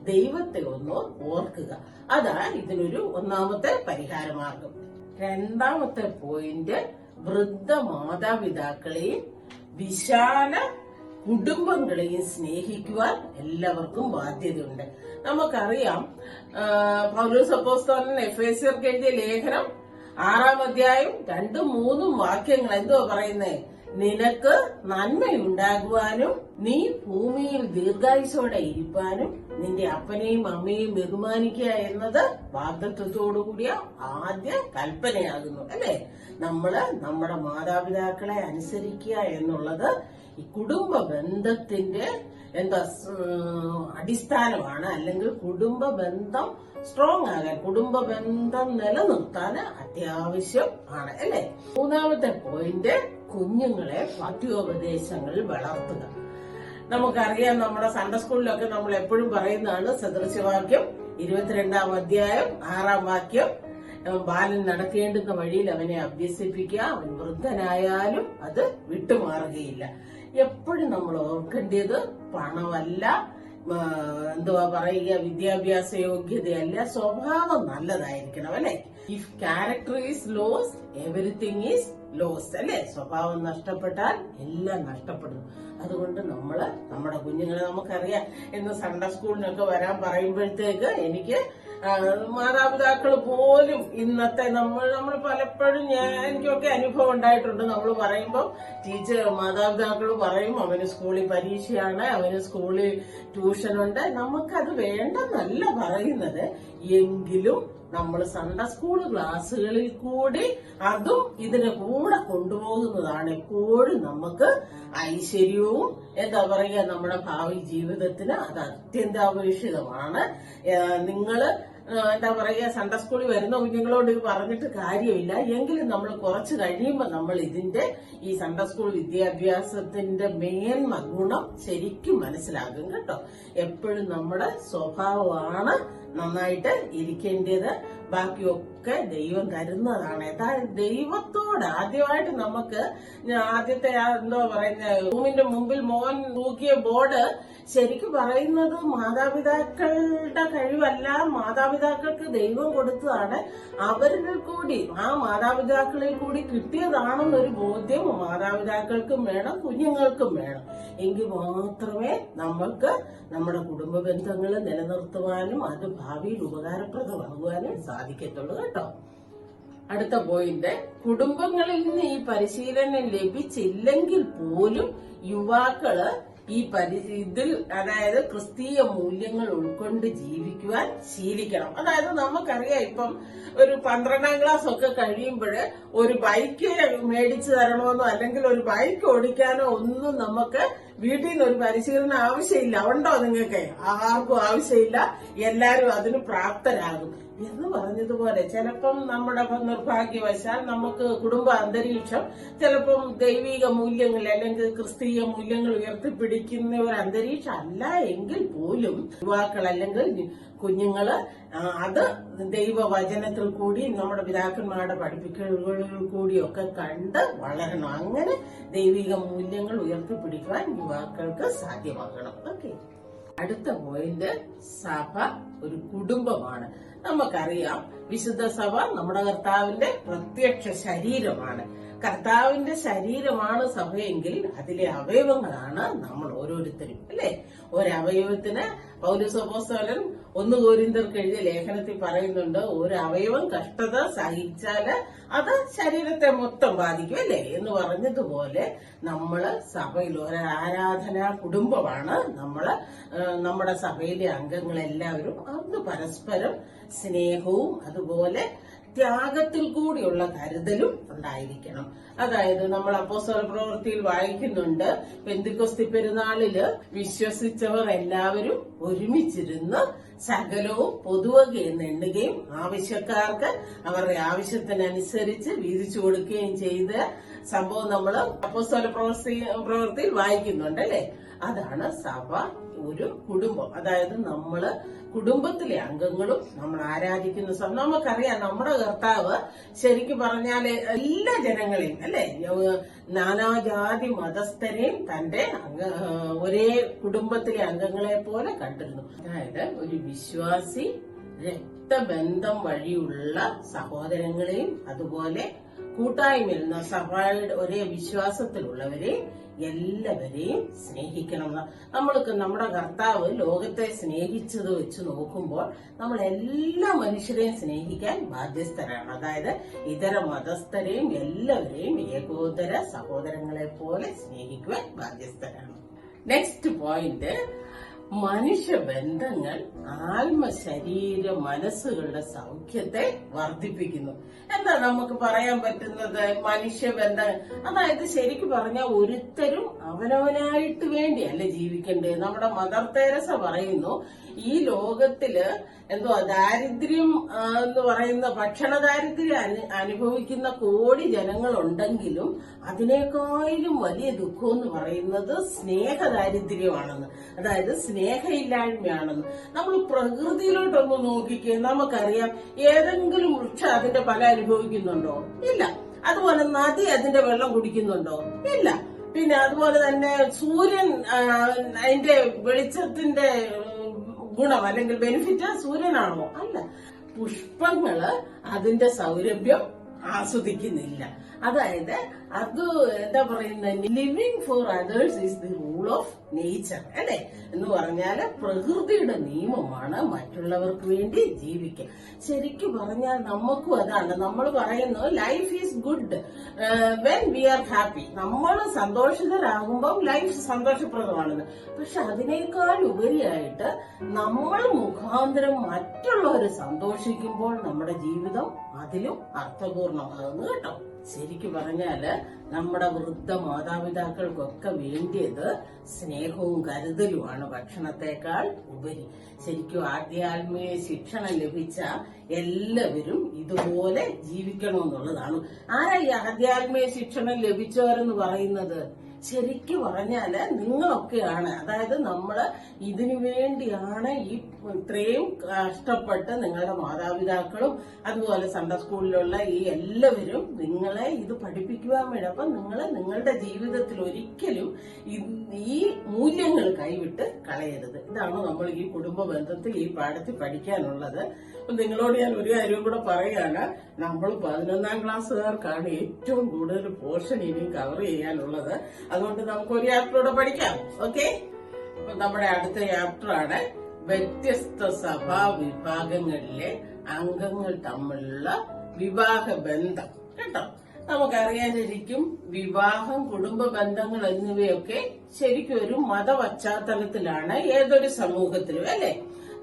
ദൈവത്തെ ഒന്ന് ഓർക്കുക. അതാണ് ഇതിനൊരു ഒന്നാമത്തെ പരിഹാരമാർഗം. രണ്ടാമത്തെ പോയിന്റ്, വൃദ്ധ മാതാപിതാക്കളെയും വിശാല കുടുംബങ്ങളെയും സ്നേഹിക്കുവാൻ എല്ലാവർക്കും ബാധ്യതയുണ്ട്. നമുക്കറിയാം, പൗലോസ് അപ്പോസ്തലൻ എഫേസ്യർക്ക് എഴുതിയ ലേഖനം 6-ാം അധ്യായം 2-3 വാക്യങ്ങൾ എന്തുവാ പറയുന്നേ? നിനക്ക് നന്മയുണ്ടാകുവാനും നീ ഭൂമിയിൽ ദീർഘായുസോടെ ഇരിപ്പാനും നിന്റെ അപ്പനെയും അമ്മയെയും ബഹുമാനിക്കുക എന്നത് വാഗ്ദത്വത്തോടുകൂടിയ ആദ്യ കൽപ്പനയാകുന്നു അല്ലെ. നമ്മള് നമ്മുടെ മാതാപിതാക്കളെ അനുസരിക്കുക എന്നുള്ളത് ഈ കുടുംബ ബന്ധത്തിന്റെ അടിസ്ഥാനമാണ്. അല്ലെങ്കിൽ കുടുംബ ബന്ധം സ്ട്രോങ് ആകാൻ, കുടുംബ ബന്ധം നിലനിർത്താൻ അത്യാവശ്യം ആണ് അല്ലെ. മൂന്നാമത്തെ പോയിന്റ്, കുഞ്ഞുങ്ങളെ പാഠ്യോപദേശങ്ങളിൽ വളർത്തുക. നമുക്കറിയാം, നമ്മുടെ സൺഡേ സ്കൂളിലൊക്കെ നമ്മൾ എപ്പോഴും പറയുന്നതാണ് സദൃശവാക്യം 22-ാം അധ്യായം 6-ാം വാക്യം, ബാലൻ നടക്കേണ്ടുന്ന വഴിയിൽ അവനെ അഭ്യസിപ്പിക്കുക, അവൻ വൃദ്ധനായാലും അത് വിട്ടുമാറുകയില്ല. എപ്പോഴും നമ്മൾ ഓർക്കേണ്ടത് പണമല്ല, എന്തുവാ പറയുക, വിദ്യാഭ്യാസ യോഗ്യതയല്ല, സ്വഭാവം നല്ലതായിരിക്കണം അല്ലെ. If character is loss everything is loss അല്ലെ. സ്വഭാവം നഷ്ടപ്പെട്ടാൽ എല്ലാം നഷ്ടപ്പെടുന്നു. അതുകൊണ്ട് നമ്മള് നമ്മുടെ കുഞ്ഞുങ്ങളെ, നമുക്കറിയാം, ഇന്ന് സൺഡേ സ്കൂളിനൊക്കെ വരാൻ പറയുമ്പോഴത്തേക്ക് എനിക്ക് മാതാപിതാക്കൾ പോലും ഇന്നത്തെ നമ്മൾ പലപ്പോഴും എനിക്കൊക്കെ അനുഭവം ഉണ്ടായിട്ടുണ്ട്. നമ്മൾ പറയുമ്പോൾ മാതാപിതാക്കൾ പറയും അവന് സ്കൂളിൽ പരീക്ഷയാണ്, അവന് സ്കൂളിൽ ട്യൂഷനുണ്ട്. നമുക്കത് വേണ്ടെന്നല്ല പറയുന്നത്, എങ്കിലും നമ്മൾ സൺഡേ സ്കൂൾ ക്ലാസ്സുകളിൽ കൂടി അതും ഇതിന് കൂടെ കൊണ്ടുപോകുന്നതാണ് എപ്പോഴും നമുക്ക് ഐശ്വര്യവും എന്താ പറയുക നമ്മുടെ ഭാവി ജീവിതത്തിന് അത് അത്യന്താപേക്ഷിതമാണ്. നിങ്ങള് എന്താ പറയുക സൺഡേ സ്കൂളിൽ വരുന്ന കുഞ്ഞുങ്ങളോട് ഇത് പറഞ്ഞിട്ട് കാര്യമില്ല. എങ്കിലും നമ്മൾ കുറച്ച് കഴിയുമ്പോൾ നമ്മൾ ഇതിന്റെ ഈ സൺഡേ സ്കൂൾ വിദ്യാഭ്യാസത്തിന്റെ മേന്മ ഗുണം ശരിക്കും മനസ്സിലാകും കേട്ടോ. എപ്പോഴും നമ്മുടെ സ്വഭാവമാണ് നന്നായിട്ട് ഇരിക്കേണ്ടത്, ബാക്കിയൊക്കെ ദൈവം തരുന്നതാണ്. ദൈവത്തോട് ആദ്യമായിട്ട് നമുക്ക് ആദ്യത്തെ എന്തോ പറയുന്ന റൂമിന്റെ മുമ്പിൽ മോൻ തൂക്കിയ ബോർഡ് ശരിക്കും പറയുന്നത് മാതാപിതാക്കളുടെ കഴിവല്ല, മാതാപിതാക്കൾക്ക് ദൈവം കൊടുത്തതാണ്. അവരിൽ കൂടി ആ മാതാപിതാക്കളിൽ കൂടി കിട്ടിയതാണെന്നൊരു ബോധ്യം മാതാപിതാക്കൾക്കും വേണം, കുഞ്ഞുങ്ങൾക്കും വേണം. എങ്കിൽ മാത്രമേ നമുക്ക് നമ്മുടെ കുടുംബ ബന്ധങ്ങൾ നിലനിർത്തുവാനും അത് ഭാവിയിൽ ഉപകാരപ്രദമാകുവാനും സാധിക്കത്തുള്ളൂ കേട്ടോ. അടുത്ത പോയിന്റ്, കുടുംബങ്ങളിൽ നിന്ന് ഈ പരിശീലനം ലഭിച്ചില്ലെങ്കിൽ പോലും യുവാക്കള് ഈ ഇതിൽ അതായത് ക്രിസ്തീയ മൂല്യങ്ങൾ ഉൾക്കൊണ്ട് ജീവിക്കുവാൻ ശീലിക്കണം. അതായത് നമുക്കറിയാം, ഇപ്പം ഒരു 12ാം ക്ലാസ് ഒക്കെ കഴിയുമ്പോൾ ഒരു ബൈക്ക് മേടിച്ചു തരണമെന്നോ അല്ലെങ്കിൽ ഒരു ബൈക്ക് ഓടിക്കാനോ ഒന്നും നമുക്ക് വീട്ടിൽ നിന്ന് ഒരു പരിശീലനം ആവശ്യമില്ല. ഉണ്ടോ നിങ്ങൾക്ക്? ആർക്കും ആവശ്യമില്ല. എല്ലാരും അതിന് പ്രാപ്തരാകും എന്ന് പറഞ്ഞതുപോലെ ചിലപ്പം നമ്മുടെ നിർഭാഗ്യവശാൽ നമുക്ക് കുടുംബ അന്തരീക്ഷം ചിലപ്പം ദൈവിക മൂല്യങ്ങൾ അല്ലെങ്കിൽ ക്രിസ്തീയ മൂല്യങ്ങൾ ഉയർത്തിപ്പിടിക്കുന്ന ഒരു അന്തരീക്ഷം അല്ല എങ്കിൽ പോലും യുവാക്കൾ അല്ലെങ്കിൽ കുഞ്ഞുങ്ങള് അത് ദൈവവചനത്തിൽ കൂടി നമ്മുടെ പിതാക്കന്മാരുടെ പഠിപ്പിക്കലുകളിൽ കൂടിയൊക്കെ കണ്ട് വളരണം. അങ്ങനെ ദൈവിക മൂല്യങ്ങൾ ഉയർത്തിപ്പിടിക്കുവാൻ യുവാക്കൾക്ക് സാധ്യമാകണം. ഓക്കെ. അടുത്ത പോയിന്റ്, സഭ ഒരു കുടുംബമാണ്. നമുക്കറിയാം, വിശുദ്ധ സഭ നമ്മുടെ കർത്താവിന്റെ പ്രത്യക്ഷ ശരീരമാണ്. കർത്താവിന്റെ ശരീരമാണ് സഭയെങ്കിൽ അതിലെ അവയവങ്ങളാണ് നമ്മൾ ഓരോരുത്തരും, അല്ലെ? ഒരവയവത്തിന് പൗലോസ് അപ്പോസ്തലൻ 1 കൊരിന്ത്യർക്ക് എഴുതിയ ലേഖനത്തിൽ പറയുന്നുണ്ട്, ഒരു അവയവം കഷ്ടത സഹിച്ചാല് അത് ശരീരത്തെ മൊത്തം ബാധിക്കും, അല്ലെ? എന്ന് പറഞ്ഞതുപോലെ നമ്മള് സഭയിൽ ഒരു ആരാധനാ കുടുംബമാണ് നമ്മുടെ സഭയിലെ അംഗങ്ങളെല്ലാവരും. അത് പരസ്പരം സ്നേഹവും അതുപോലെ ത്യാഗത്തിൽ കൂടിയുള്ള കരുതലും ഉണ്ടായിരിക്കണം. അതായത് നമ്മൾ അപ്പോസ്തല പ്രവൃത്തിയിൽ വായിക്കുന്നുണ്ട്, പെന്തിക്കോസ്തി പെരുന്നാളില് വിശ്വസിച്ചവർ എല്ലാവരും ഒരുമിച്ചിരുന്ന് സകലവും പൊതുവകയെന്ന് എണ്ണുകയും ആവശ്യക്കാർക്ക് അവരുടെ ആവശ്യത്തിനനുസരിച്ച് വീതിച്ചു കൊടുക്കുകയും ചെയ്ത സംഭവം നമ്മൾ അപ്പോസ്തല പ്രവൃത്തിയിൽ വായിക്കുന്നുണ്ട്, അല്ലെ? അതാണ് സഭ, ഒരു കുടുംബം. അതായത് നമ്മള് കുടുംബത്തിലെ അംഗങ്ങളും നമ്മൾ ആരാധിക്കുന്ന നമുക്കറിയാം, നമ്മുടെ കർത്താവ് ശരിക്കും പറഞ്ഞാല് എല്ലാ ജനങ്ങളെയും, അല്ലെ, നാനാജാതി മതസ്ഥരെയും തന്റെ ഒരേ കുടുംബത്തിലെ അംഗങ്ങളെ പോലെ കണ്ടിരുന്നു. അതായത് ഒരു വിശ്വാസി രക്തബന്ധം വഴിയുള്ള സഹോദരങ്ങളെയും അതുപോലെ കൂട്ടായ്മയിൽ സഭയുടെ ഒരേ വിശ്വാസത്തിലുള്ളവരെയും എല്ലാവരെയും സ്നേഹിക്കണം. നമ്മുടെ കർത്താവ് ലോകത്തെ സ്നേഹിച്ചത് വെച്ച് നോക്കുമ്പോൾ നമ്മൾ എല്ലാ മനുഷ്യരെയും സ്നേഹിക്കാൻ ബാധ്യസ്ഥരാണ്. അതായത് ഇതര മതസ്ഥരെയും എല്ലാവരെയും ഏകോദര സഹോദരങ്ങളെ പോലെ സ്നേഹിക്കുവാൻ ബാധ്യസ്ഥരാണ്. നെക്സ്റ്റ് പോയിന്റ്, മനുഷ്യബന്ധങ്ങൾ ആത്മ ശരീര മനസ്സുകളുടെ സൗഖ്യത്തെ വർദ്ധിപ്പിക്കുന്നു. എന്താ നമുക്ക് പറയാൻ പറ്റുന്നത്? മനുഷ്യബന്ധം, അതായത് ശരിക്കും പറഞ്ഞാൽ ഒരുത്തരും അവനവനായിട്ട് വേണ്ടിയല്ല ജീവിക്കേണ്ടത്. നമ്മുടെ മദർ തെരേസ പറയുന്നു, ഈ ലോകത്തില് ദാരിദ്ര്യം എന്ന് പറയുന്ന ഭക്ഷണ ദാരിദ്ര്യം അനുഭവിക്കുന്ന കോടി ജനങ്ങളുണ്ടെങ്കിലും അതിനേക്കാളും വലിയ ദുഃഖം എന്ന് പറയുന്നത് സ്നേഹദാരിദ്ര്യമാണെന്ന്, അതായത് സ്നേഹമില്ലായ്മയാണെന്ന്. നമ്മൾ പ്രകൃതിയിലോട്ടൊന്ന് നോക്കിക്കേ, നമുക്കറിയാം ഏതെങ്കിലും വൃക്ഷം അതിന്റെ ഫലം അനുഭവിക്കുന്നുണ്ടോ? ഇല്ല. അതുപോലെ നദി അതിന്റെ വെള്ളം കുടിക്കുന്നുണ്ടോ? ഇല്ല. പിന്നെ അതുപോലെ തന്നെ സൂര്യൻ അതിന്റെ വെളിച്ചത്തിന്റെ ഗുണം അല്ലെങ്കിൽ ബെനിഫിറ്റ് സൂര്യനാണോ? അല്ല. പുഷ്പങ്ങള് അതിന്റെ സൗരഭ്യം ആസ്വദിക്കുന്നില്ല. അതായത് അത് എന്താ പറയുന്നത്, living for others is the rule of nature, അല്ലെ? എന്ന് പറഞ്ഞാല് പ്രകൃതിയുടെ നിയമമാണ് മറ്റുള്ളവർക്ക് വേണ്ടി ജീവിക്കുക. ശരിക്കും പറഞ്ഞാൽ നമുക്കും അതാണ്. നമ്മൾ പറയുന്നു life is good when we are happy. നമ്മൾ സന്തോഷിതരാകുമ്പോൾ ലൈഫ് സന്തോഷപ്രദമാണെന്ന്. പക്ഷെ അതിനേക്കാൾ ഉപരിയായിട്ട് നമ്മൾ മുഖാന്തരം മറ്റുള്ളവർ സന്തോഷിക്കുമ്പോൾ നമ്മുടെ ജീവിതം അതിലും അർത്ഥപൂർണമാകുന്നു കേട്ടോ. ശരിക്കും പറഞ്ഞാല് നമ്മുടെ വൃദ്ധ മാതാപിതാക്കൾക്കൊക്കെ വേണ്ടിയത് സ്നേഹവും കരുതലുമാണ് ഭക്ഷണത്തെക്കാൾ ഉപരി. ശരിക്കും ആധ്യാത്മിക ശിക്ഷണം ലഭിച്ച എല്ലാവരും ഇതുപോലെ ജീവിക്കണമെന്നുള്ളതാണ്. ആരാ ഈ ആധ്യാത്മിക ശിക്ഷണം ലഭിച്ചവരെന്ന് പറയുന്നത്? ശരിക്കും പറഞ്ഞാല് നിങ്ങളൊക്കെയാണ്. അതായത് നമ്മള് ഇതിനു വേണ്ടിയാണ് ഈ ഇത്രയും കഷ്ടപ്പെട്ട് നിങ്ങളുടെ മാതാപിതാക്കളും അതുപോലെ സൺഡേ സ്കൂളിലുള്ള ഈ എല്ലാവരും നിങ്ങളെ ഇത് പഠിപ്പിക്കുവാൻ വേണ്ടി. അപ്പൊ നിങ്ങളുടെ ജീവിതത്തിൽ ഒരിക്കലും ഈ മൂല്യങ്ങൾ കൈവിട്ട് കളയരുത്. ഇതാണ് നമ്മൾ ഈ കുടുംബ ബന്ധത്തിൽ ഈ പാഠത്തിൽ പഠിക്കാനുള്ളത്. നിങ്ങളോട് ഞാൻ ഒരു കാര്യം കൂടെ പറയാണ്, നമ്മൾ 11ാം ക്ലാസ്സുകാർക്കാണ് ഏറ്റവും കൂടുതൽ പോർഷൻ ഇനിയും കവർ ചെയ്യാനുള്ളത്. അതുകൊണ്ട് നമുക്ക് ഒരു ചാപ്റ്ററോടെ പഠിക്കാം. ഓക്കെ, അപ്പൊ നമ്മുടെ അടുത്ത ചാപ്റ്ററാണ് വ്യത്യസ്ത സഭാ വിഭാഗങ്ങളിലെ അംഗങ്ങൾ തമ്മിലുള്ള വിവാഹ ബന്ധം. കേട്ടോ, നമുക്കറിയാനിരിക്കും വിവാഹം, കുടുംബ ബന്ധങ്ങൾ എന്നിവയൊക്കെ ശരിക്കും ഒരു മത പശ്ചാത്തലത്തിലാണ് ഏതൊരു സമൂഹത്തിലും, അല്ലെ?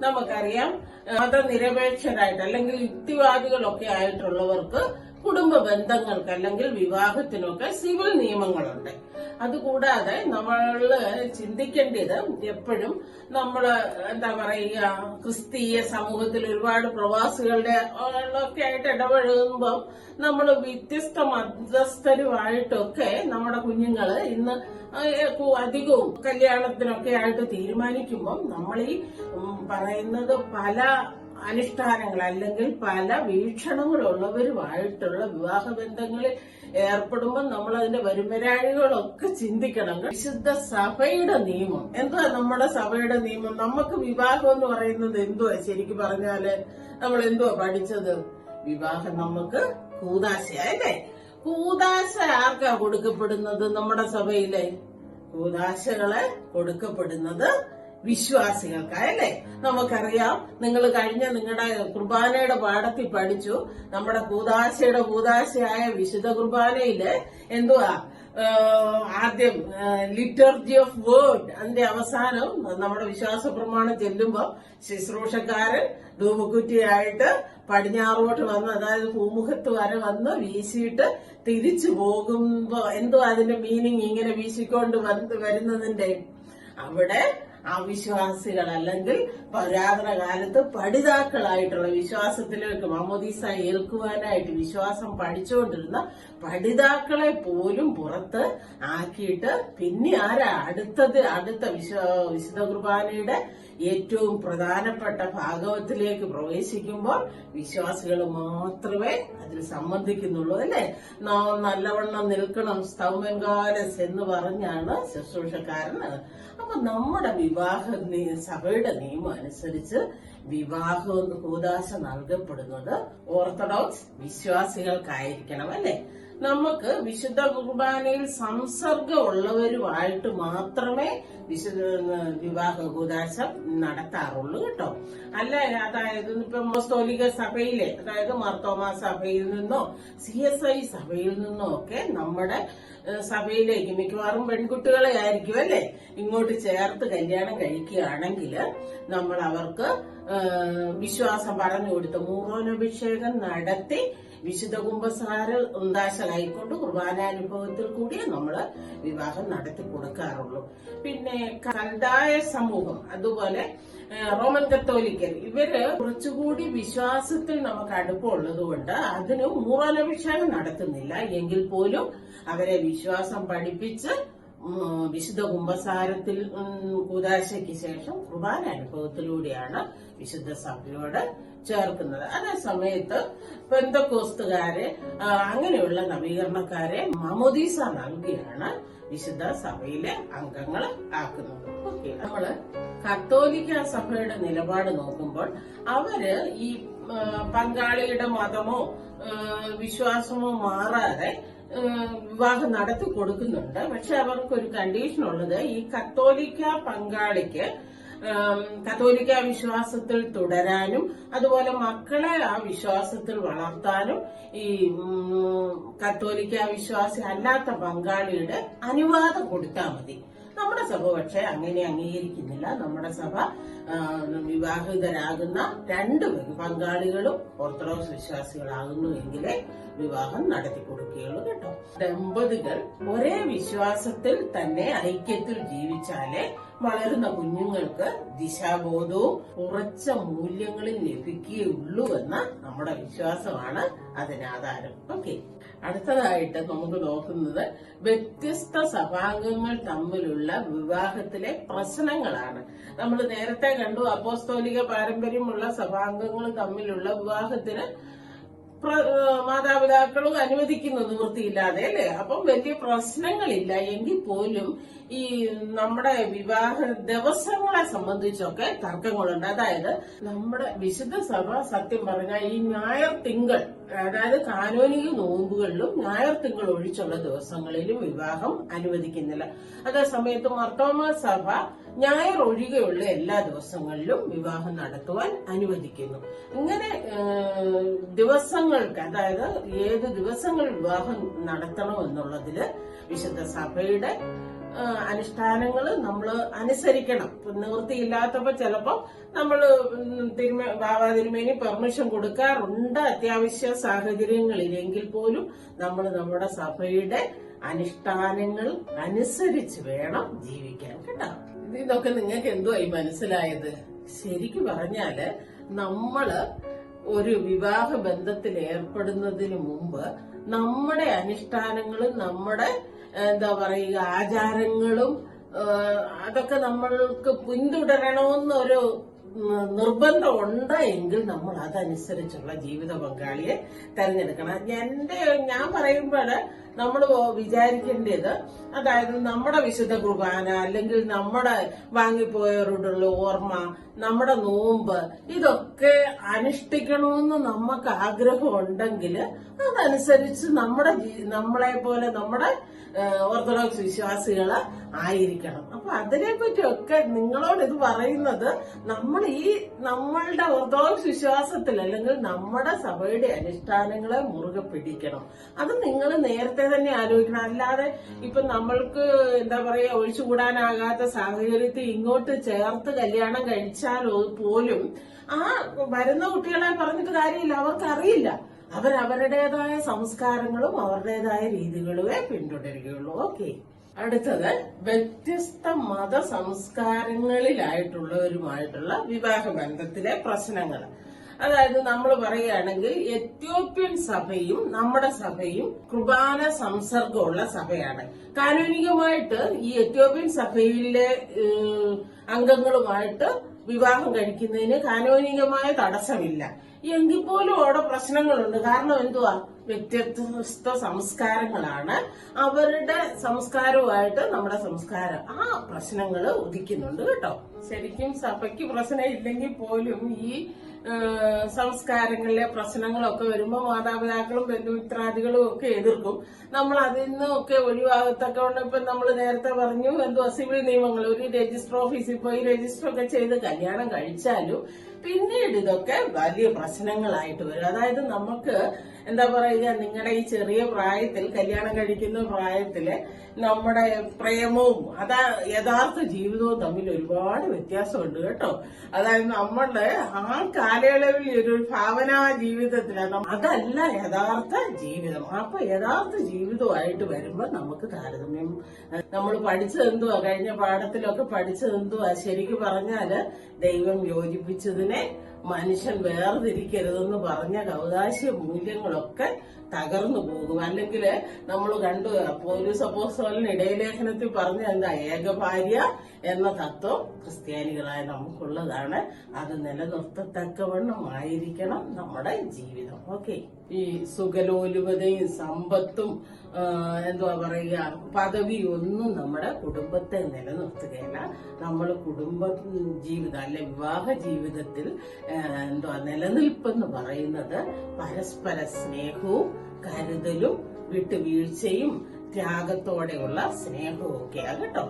നമുക്കറിയാം മതനിരപേക്ഷരായിട്ട് അല്ലെങ്കിൽ യുക്തിവാദികളൊക്കെ ആയിട്ടുള്ളവർക്ക് കുടുംബ ബന്ധങ്ങൾക്ക് അല്ലെങ്കിൽ വിവാഹത്തിനൊക്കെ സിവിൽ നിയമങ്ങളുണ്ട്. അതുകൂടാതെ നമ്മൾ ചിന്തിക്കേണ്ടത് എപ്പോഴും നമ്മള് എന്താ പറയുക, ക്രിസ്തീയ സമൂഹത്തിൽ ഒരുപാട് പ്രവാസികളുടെ ഒക്കെ ആയിട്ട് ഇടപഴകുമ്പോൾ നമ്മൾ വ്യത്യസ്ത മതസ്ഥരുമായിട്ടൊക്കെ നമ്മുടെ കുഞ്ഞുങ്ങള് ഇന്ന് അധികവും കല്യാണത്തിനൊക്കെ ആയിട്ട് തീരുമാനിക്കുമ്പോൾ നമ്മൾ ഈ പറയുന്നത് പല അനുഷ്ഠാനങ്ങൾ അല്ലെങ്കിൽ പല വീക്ഷണങ്ങളുള്ളവരുമായിട്ടുള്ള വിവാഹ ബന്ധങ്ങളിൽ ഏർപ്പെടുമ്പോൾ നമ്മൾ അതിന്റെ വരുംവരാഴികളൊക്കെ ചിന്തിക്കണം. വിശുദ്ധ സഭയുടെ നിയമം എന്തുവാ? നമ്മുടെ സഭയുടെ നിയമം, നമുക്ക് വിവാഹം എന്ന് പറയുന്നത് എന്തുവാ? ശരിക്കും പറഞ്ഞാല് നമ്മൾ എന്തുവാ പഠിച്ചത്? വിവാഹം നമുക്ക് കൂദാശ, അല്ലേ? കൂദാശ ആർക്കാ കൊടുക്കപ്പെടുന്നത്? നമ്മുടെ സഭയിലെ കൂദാശകളെ കൊടുക്കപ്പെടുന്നത് വിശ്വാസികൾക്കായല്ലേ? നമുക്കറിയാം, നിങ്ങൾ കഴിഞ്ഞ നിങ്ങളുടെ കുർബാനയുടെ പാഠത്തിൽ പഠിച്ചു. നമ്മുടെ കൂദാശയായ വിശുദ്ധ കുർബാനയില് എന്തുവാ ആദ്യം ലിറ്റർജി ഓഫ് വേർഡ്, അതിന്റെ അവസാനം നമ്മുടെ വിശ്വാസ പ്രമാണം ചെല്ലുമ്പോ ശുശ്രൂഷക്കാരൻ ധൂപക്കുറ്റിയായിട്ട് പടിഞ്ഞാറോട്ട് വന്ന്, അതായത് ഭൂമുഖത്ത് വരെ വന്ന് വീശിയിട്ട് തിരിച്ചു പോകുമ്പോ എന്തോ അതിന്റെ മീനിങ് ഇങ്ങനെ വീശിക്കൊണ്ട് വരുന്നതിന്റെ അവിടെ അവിശ്വാസികൾ അല്ലെങ്കിൽ പുരാതന കാലത്ത് പഠിതാക്കളായിട്ടുള്ള വിശ്വാസത്തിലേക്ക് മാമോദീസ ഏൽക്കുവാനായിട്ട് വിശ്വാസം പഠിച്ചുകൊണ്ടിരുന്ന പഠിതാക്കളെ പോലും പുറത്ത് ആക്കിയിട്ട് പിന്നെ അടുത്ത വിശുദ്ധ കുർബാനയുടെ ഏറ്റവും പ്രധാനപ്പെട്ട ഭാഗവത്തിലേക്ക് പ്രവേശിക്കുമ്പോൾ വിശ്വാസികൾ മാത്രമേ അതിൽ സംബന്ധിക്കുന്നുള്ളൂ, അല്ലെ? നല്ലവണ്ണം നിൽക്കണം സ്തൗമൻകാലസ് എന്ന് പറഞ്ഞാണ് ശുശ്രൂഷക്കാരന്. അപ്പൊ നമ്മുടെ സഭയുടെ നിയമം അനുസരിച്ച് വിവാഹം കൂദാശ നൽകപ്പെടുന്നത് ഓർത്തഡോക്സ് വിശ്വാസികൾക്കായിരിക്കണം, അല്ലെ? നമുക്ക് വിശുദ്ധ കുർബാനയിൽ സംസർഗമുള്ളവരുമായിട്ട് മാത്രമേ വിവാഹ കൂദാശ നടത്താറുള്ളൂ കേട്ടോ. അല്ല, അതായത് ഇപ്പൊ അപ്പോസ്തോലിക സഭയിലെ, അതായത് മാർത്തോമാ സഭയിൽ നിന്നോ CSI സഭയിൽ നിന്നോ ഒക്കെ നമ്മുടെ സഭയിലേക്ക് മിക്കവാറും പെൺകുട്ടികളെ ആയിരിക്കും, അല്ലെ, ഇങ്ങോട്ട് ചേർത്ത് കല്യാണം കഴിക്കുകയാണെങ്കിൽ നമ്മൾ അവർക്ക് വിശ്വാസം പറഞ്ഞു കൊടുത്ത് മൂറോനഭിഷേകം നടത്തി വിശുദ്ധ കുംഭസാര ഉന്താശ കൈക്കൊണ്ട് കുർബാനാനുഭവത്തിൽ കൂടി നമ്മള് വിവാഹം നടത്തി കൊടുക്കാറുള്ളൂ. പിന്നെ കൽദായ സമൂഹം, അതുപോലെ റോമൻ കത്തോലിക്കൽ, ഇവര് കുറച്ചുകൂടി വിശ്വാസത്തിൽ നമുക്ക് അടുപ്പമുള്ളത് കൊണ്ട് അതിന് മൂറോനഭിഷേകം നടത്തുന്നില്ല. എങ്കിൽ പോലും അവരെ വിശ്വാസം പഠിപ്പിച്ച് വിശുദ്ധ കുംഭസാരത്തിൽ കൂദാശയ്ക്ക് ശേഷം കുർബാന അനുഭവത്തിലൂടെയാണ് വിശുദ്ധ സഭയോട് ചേർക്കുന്നത്. അതേ സമയത്ത് പെന്തക്കോസ്തുകാരെ അങ്ങനെയുള്ള നവീകരണക്കാരെ മാമോദീസ നൽകിയാണ് വിശുദ്ധ സഭയിലെ അംഗങ്ങൾ ആക്കുന്നത്. ഓക്കെ, നമ്മള് കത്തോലിക്ക സഭയുടെ നിലപാട് നോക്കുമ്പോൾ അവര് ഈ പങ്കാളിയുടെ മതമോ വിശ്വാസമോ മാറാതെ വിവാഹം നടത്തി കൊടുക്കുന്നുണ്ട്. പക്ഷെ അവർക്കൊരു കണ്ടീഷൻ ഉള്ളത്, ഈ കത്തോലിക്ക പങ്കാളിക്ക് കത്തോലിക്ക വിശ്വാസത്തിൽ തുടരാനും അതുപോലെ മക്കളെ ആ വിശ്വാസത്തിൽ വളർത്താനും ഈ കത്തോലിക്ക വിശ്വാസി അല്ലാത്ത പങ്കാളിയുടെ അനുവാദം കൊടുത്താൽ മതി. നമ്മുടെ സഭ പക്ഷെ അങ്ങനെ അംഗീകരിക്കുന്നില്ല. നമ്മുടെ സഭ വിവാഹിതരാകുന്ന രണ്ട് പങ്കാളികളും ഓർത്തഡോക്സ് വിശ്വാസികളാകുന്നുവെങ്കിലേ വിവാഹം നടത്തി കൊടുക്കുകയുള്ളൂ കേട്ടോ. ദമ്പതികൾ ഒരേ വിശ്വാസത്തിൽ തന്നെ ഐക്യത്തിൽ ജീവിച്ചാലേ വളരുന്ന കുഞ്ഞുങ്ങൾക്ക് ദിശാബോധവും ഉറച്ച മൂല്യങ്ങളിൽ ലഭിക്കുകയുള്ളൂ എന്ന നമ്മുടെ വിശ്വാസമാണ് അതിനാധാരം. ഓക്കെ, അടുത്തതായിട്ട് നമുക്ക് നോക്കുന്നത് വ്യത്യസ്ത സഭാംഗങ്ങൾ തമ്മിലുള്ള വിവാഹത്തിലെ പ്രശ്നങ്ങളാണ്. നമ്മൾ നേരത്തെ കണ്ടു, അപ്പോസ്തോലിക പാരമ്പര്യമുള്ള സഭാംഗങ്ങൾ തമ്മിലുള്ള വിവാഹത്തിന് മാതാപിതാക്കളും അനുവദിക്കുന്നു നിവൃത്തിയില്ലാതെ, അല്ലെ? അപ്പം വലിയ പ്രശ്നങ്ങളില്ല. എങ്കിൽ പോലും ഈ നമ്മുടെ വിവാഹ ദിവസങ്ങളെ സംബന്ധിച്ചൊക്കെ തർക്കങ്ങളുണ്ട്. അതായത് നമ്മുടെ വിശുദ്ധ സഭ സത്യം പറഞ്ഞാൽ ഈ ഞായർ തിങ്കൾ, അതായത് കാനോനിക നോമ്പുകളിലും ഞായർ തിങ്കൾ ഒഴിച്ചുള്ള ദിവസങ്ങളിലും വിവാഹം അനുവദിക്കുന്നില്ല. അതേസമയത്ത് മാർത്തോമാ സഭ ഞായർ ഒഴികെയുള്ള എല്ലാ ദിവസങ്ങളിലും വിവാഹം നടത്തുവാൻ അനുവദിക്കുന്നു. ഇങ്ങനെ ദിവസങ്ങൾക്ക്, അതായത് ഏത് ദിവസങ്ങൾ വിവാഹം നടത്തണം എന്നുള്ളതില് വിശുദ്ധ സഭയുടെ അനുഷ്ഠാനങ്ങൾ നമ്മൾ അനുസരിക്കണം. നിവൃത്തിയില്ലാത്തപ്പോ ചിലപ്പോ നമ്മള് ബാബാ തിരുമേനി പെർമിഷൻ കൊടുക്കാറുണ്ട് അത്യാവശ്യ സാഹചര്യങ്ങളിലെങ്കിൽ പോലും നമ്മൾ നമ്മുടെ സഭയുടെ അനുഷ്ഠാനങ്ങൾ അനുസരിച്ച് വേണം ജീവിക്കാൻ കേട്ടോ. ഇതൊക്കെ നിങ്ങൾക്ക് എന്തുവായി മനസ്സിലായത്? ശരിക്കും പറഞ്ഞാല് നമ്മള് ഒരു വിവാഹ ബന്ധത്തിൽ ഏർപ്പെടുന്നതിന് മുമ്പ് നമ്മുടെ അനുഷ്ഠാനങ്ങളും നമ്മുടെ ആചാരങ്ങളും അതൊക്കെ നമ്മൾക്ക് പിന്തുടരണമെന്നൊരു നിർബന്ധം ഉണ്ട് എങ്കിൽ നമ്മൾ അതനുസരിച്ചുള്ള ജീവിത പങ്കാളിയെ തെരഞ്ഞെടുക്കണം. ഞാൻ പറയുമ്പോൾ നമ്മൾ വിചാരിക്കേണ്ടത്, അതായത് നമ്മുടെ വിശുദ്ധ കുർബാന അല്ലെങ്കിൽ നമ്മുടെ വാങ്ങിപ്പോയവരോടുള്ള ഓർമ്മ, നമ്മുടെ നോമ്പ്, ഇതൊക്കെ അനുഷ്ഠിക്കണമെന്ന് നമുക്ക് ആഗ്രഹം ഉണ്ടെങ്കിൽ അതനുസരിച്ച് നമ്മളെ പോലെ നമ്മുടെ ഓർത്തഡോക്സ് വിശ്വാസികള് ആയിരിക്കണം. അപ്പൊ അതിനെപ്പറ്റിയൊക്കെ നിങ്ങളോട് ഇത് പറയുന്നത്, നമ്മളുടെ ഓർത്തഡോക്സ് വിശ്വാസത്തിൽ അല്ലെങ്കിൽ നമ്മുടെ സഭയുടെ അനുഷ്ഠാനങ്ങളെ മുറുകെ പിടിക്കണം. അത് നിങ്ങൾ നേരത്തെ തന്നെ ആലോചിക്കണം. അല്ലാതെ ഇപ്പൊ നമ്മൾക്ക് എന്താ പറയാ ഒഴിച്ചുകൂടാനാകാത്ത സാഹചര്യത്തിൽ ഇങ്ങോട്ട് ചേർത്ത് കല്യാണം കഴിച്ചാൽ പോലും ആ വരുന്ന കുട്ടികളെ പറഞ്ഞിട്ട് കാര്യമില്ല, അവർക്കറിയില്ല. അവരവരുടേതായ സംസ്കാരങ്ങളും അവരുടേതായ രീതികളുമേ പിന്തുടരുകയുള്ളൂ. ഓക്കെ, അടുത്തത് വ്യത്യസ്ത മത സംസ്കാരങ്ങളിലായിട്ടുള്ളവരുമായിട്ടുള്ള വിവാഹ ബന്ധത്തിലെ പ്രശ്നങ്ങൾ. അതായത് നമ്മൾ പറയുകയാണെങ്കിൽ എത്യോപ്യൻ സഭയും നമ്മുടെ സഭയും കുർബാന സംസർഗമുള്ള സഭയാണ്. കാനൂനികമായിട്ട് ഈ എത്യോപ്യൻ സഭയിലെ അംഗങ്ങളുമായിട്ട് വിവാഹം കഴിക്കുന്നതിന് കാനൂനികമായ തടസ്സമില്ല. എങ്കിൽ പോലും അവിടെ പ്രശ്നങ്ങളുണ്ട്. കാരണം എന്തുവാ, വ്യത്യസ്ത സംസ്കാരങ്ങളാണ്. അവരുടെ സംസ്കാരവുമായിട്ട് നമ്മുടെ സംസ്കാരം, ആ പ്രശ്നങ്ങൾ ഉദിക്കുന്നുണ്ട് കേട്ടോ. ശരിക്കും സഭയ്ക്ക് പ്രശ്നം ഇല്ലെങ്കിൽ പോലും ഈ സംസ്കാരങ്ങളിലെ പ്രശ്നങ്ങളൊക്കെ വരുമ്പോൾ മാതാപിതാക്കളും ബന്ധുമിത്രാദികളും ഒക്കെ എതിർക്കും. നമ്മൾ അതിൽ നിന്നൊക്കെ ഒഴിവാകത്തൊക്കെ ഇപ്പൊ നമ്മൾ നേരത്തെ പറഞ്ഞു, സിവിൽ നിയമങ്ങൾ, ഒരു രജിസ്റ്റർ ഓഫീസിൽ പോയി രജിസ്റ്റർ ഒക്കെ ചെയ്ത് കല്യാണം കഴിച്ചാലും പിന്നീട് ഇതൊക്കെ വലിയ പ്രശ്നങ്ങളായിട്ട് വരും. അതായത് നമുക്ക് എന്താ പറയുക, നിങ്ങളുടെ ഈ ചെറിയ പ്രായത്തിൽ കല്യാണം കഴിക്കുന്ന പ്രായത്തില് നമ്മുടെ പ്രേമവും യഥാർത്ഥ ജീവിതവും തമ്മിൽ ഒരുപാട് വ്യത്യാസമുണ്ട് കേട്ടോ. അതായത് നമ്മളുടെ ആ കാലയളവിൽ ഒരു ഭാവനാ ജീവിതത്തിലാണ്, അതല്ല യഥാർത്ഥ ജീവിതം. അപ്പൊ യഥാർത്ഥ ജീവിതമായിട്ട് വരുമ്പോ നമുക്ക് താരതമ്യം, നമ്മൾ പഠിച്ചതെന്തുവാ, കഴിഞ്ഞ പാഠത്തിലൊക്കെ പഠിച്ചതെന്തുവാ, ശരിക്കും പറഞ്ഞാല് ദൈവം യോജിപ്പിച്ചതിനെ മനുഷ്യൻ വേർതിരിക്കരുതെന്ന് പറഞ്ഞ കൗദാശിക മൂല്യങ്ങളൊക്കെ തകർന്നു പോകും. അല്ലെങ്കിൽ നമ്മൾ കണ്ടു പൗലോസ് അപ്പോസ്തലൻ ഇടയലേഖനത്തിൽ പറഞ്ഞ എന്താ, ഏകഭാര്യ എന്ന തത്വം ക്രിസ്ത്യാനികളായ നമുക്കുള്ളതാണ്. അത് നിലനിർത്തത്തക്കവണ്ണമായിരിക്കണം നമ്മുടെ ജീവിതം. ഓക്കെ, ഈ സുഖലോലുപതയും സമ്പത്തും എന്തുവാ പറയുക, പദവിയൊന്നും നമ്മുടെ കുടുംബത്തെ നിലനിർത്തുകയല്ല. നമ്മൾ കുടുംബ ജീവിതം അല്ലെ വിവാഹ ജീവിതത്തിൽ നിലനിൽപ്പെന്ന് പറയുന്നത് പരസ്പര സ്നേഹവും കരുതലും വിട്ടുവീഴ്ചയും ത്യാഗത്തോടെയുള്ള സ്നേഹവും ഒക്കെയാണ് കേട്ടോ.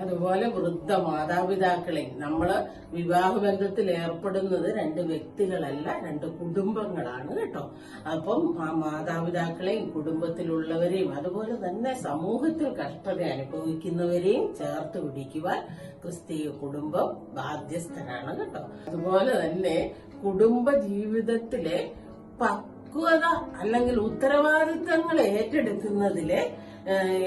അതുപോലെ വൃദ്ധ മാതാപിതാക്കളെ നമ്മള് വിവാഹബന്ധത്തിൽ ഏർപ്പെടുന്നത് രണ്ട് വ്യക്തികളല്ല, രണ്ട് കുടുംബങ്ങളാണ് കേട്ടോ. അപ്പം ആ മാതാപിതാക്കളെയും കുടുംബത്തിലുള്ളവരെയും അതുപോലെ തന്നെ സമൂഹത്തിൽ കഷ്ടത അനുഭവിക്കുന്നവരെയും ചേർത്ത് പിടിക്കുവാൻ ക്രിസ്തീയ കുടുംബം ബാധ്യസ്ഥരാണ് കേട്ടോ. അതുപോലെ തന്നെ കുടുംബ ജീവിതത്തിലെ പക്വത അല്ലെങ്കിൽ ഉത്തരവാദിത്തങ്ങൾ ഏറ്റെടുക്കുന്നതിലെ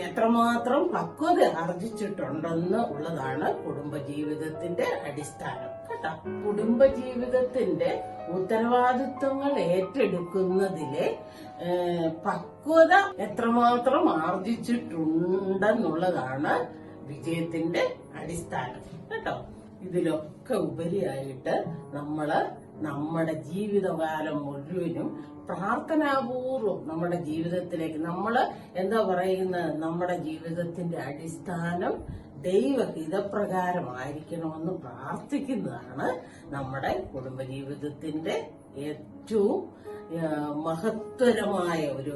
എത്രമാത്രം പക്വത ആർജിച്ചിട്ടുണ്ടെന്ന് ഉള്ളതാണ് കുടുംബജീവിതത്തിന്റെ അടിസ്ഥാനം കേട്ടോ. കുടുംബജീവിതത്തിന്റെ ഉത്തരവാദിത്വങ്ങൾ ഏറ്റെടുക്കുന്നതിലെ പക്വത എത്രമാത്രം ആർജിച്ചിട്ടുണ്ടെന്നുള്ളതാണ് വിജയത്തിന്റെ അടിസ്ഥാനം കേട്ടോ. ഇതിലൊക്കെ ഉപരിയായിട്ട് നമ്മുടെ ജീവിതകാലം മുഴുവനും പ്രാർത്ഥനാപൂർവം നമ്മുടെ ജീവിതത്തിലേക്ക് എന്താ പറയുന്നത്, നമ്മുടെ ജീവിതത്തിന്റെ അടിസ്ഥാനം ദൈവഹിതപ്രകാരമായിരിക്കണമെന്ന് പ്രാർത്ഥിക്കുന്നതാണ് നമ്മുടെ കുടുംബജീവിതത്തിന്റെ ഏറ്റവും മഹത്തരമായ ഒരു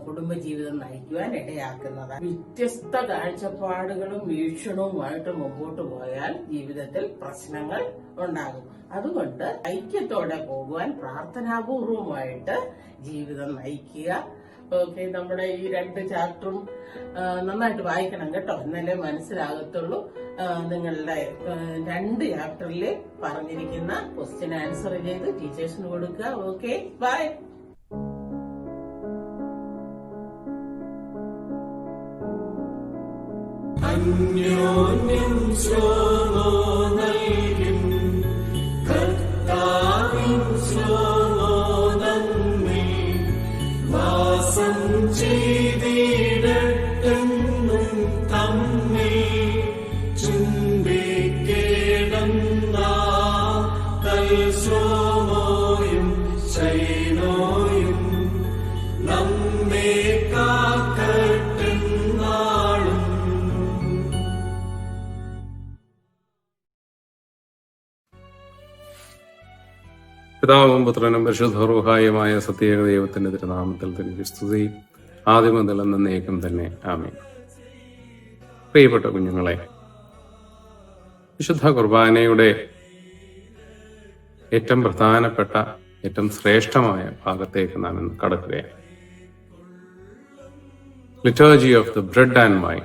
കുടുംബജീവിതം നയിക്കുവാൻ ഇടയാക്കുന്നത്. വ്യത്യസ്ത കാഴ്ചപ്പാടുകളും വീക്ഷണവുമായിട്ട് മുമ്പോട്ട് പോയാൽ ജീവിതത്തിൽ പ്രശ്നങ്ങൾ ഉണ്ടാകും. അതുകൊണ്ട് ഐക്യത്തോടെ പോകുവാൻ പ്രാർത്ഥനാപൂർവമായിട്ട് ജീവിതം നയിക്കുക. ഓക്കെ, നമ്മുടെ ഈ 2 ചാപ്റ്ററും നന്നായിട്ട് വായിക്കണം കേട്ടോ, എന്നാലേ മനസ്സിലാകത്തുള്ളൂ. നിങ്ങളുടെ 2 ചാപ്റ്ററിൽ പറഞ്ഞിരിക്കുന്ന ക്വസ്റ്റ്യൻ ആൻസർ ചെയ്ത് ടീച്ചേഴ്സിന് കൊടുക്കുക. Okay, bye. അന്യോന്യം ശ്ലോമോ നൽകും കർത്താവിൻ ശ്ലോമോ നമ്മിൽ വാസം ചെയ്തിടട്ടെന്നും തമ്മിൽ ചുംബിക്കേടന്നാ തൽശ്ലോമോയും ശൈനോയും നമ്മെ കാക്ക പിതാവും പുത്രനും പരിശുദ്ധ റൂഹായുമായ സത്യേക ദൈവത്തിന്റെ തിരുനാമത്തിൽ തന്നെ സ്തുതി ആദ്യം മുതൽ എന്നേക്കും തന്നെ ആമേൻ. പ്രിയപ്പെട്ട കുഞ്ഞുങ്ങളെ, വിശുദ്ധ കുർബാനയുടെ ഏറ്റവും പ്രധാനപ്പെട്ട ഏറ്റവും ശ്രേഷ്ഠമായ ഭാഗത്തേക്ക് നാം ഇന്ന് കടക്കുകയാണ്. Liturgy of the bread and wine,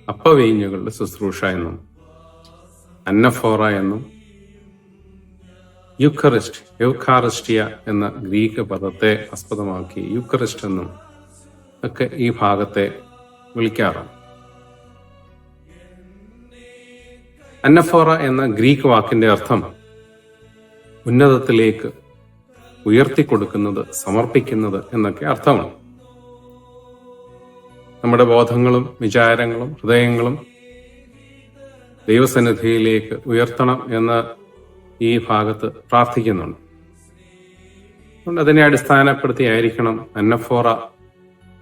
അപ്പവീഞ്ഞുകളുടെ ശുശ്രൂഷ എന്നും അന്നഫോറ എന്നും യൂക്കാറിസ്റ്റിയ എന്ന ഗ്രീക്ക് പദത്തെ ആസ്പദമാക്കി യൂക്കറിസ്റ്റ് എന്നും ഒക്കെ ഈ ഭാഗത്തെ വിളിക്കാറാണ്. അന്നഫോറ എന്ന ഗ്രീക്ക് വാക്കിന്റെ അർത്ഥം ഉന്നതത്തിലേക്ക് ഉയർത്തിക്കൊടുക്കുന്നത്, സമർപ്പിക്കുന്നത് എന്നൊക്കെ അർത്ഥമാണ്. നമ്മുടെ ബോധങ്ങളും വിചാരങ്ങളും ഹൃദയങ്ങളും ദൈവസന്നിധിയിലേക്ക് ഉയർത്തണം എന്ന് ഈ ഭാഗത്ത് പ്രാർത്ഥിക്കുന്നുണ്ട്. അതുകൊണ്ട് അതിനെ അടിസ്ഥാനപ്പെടുത്തിയായിരിക്കണം അന്നഫോറ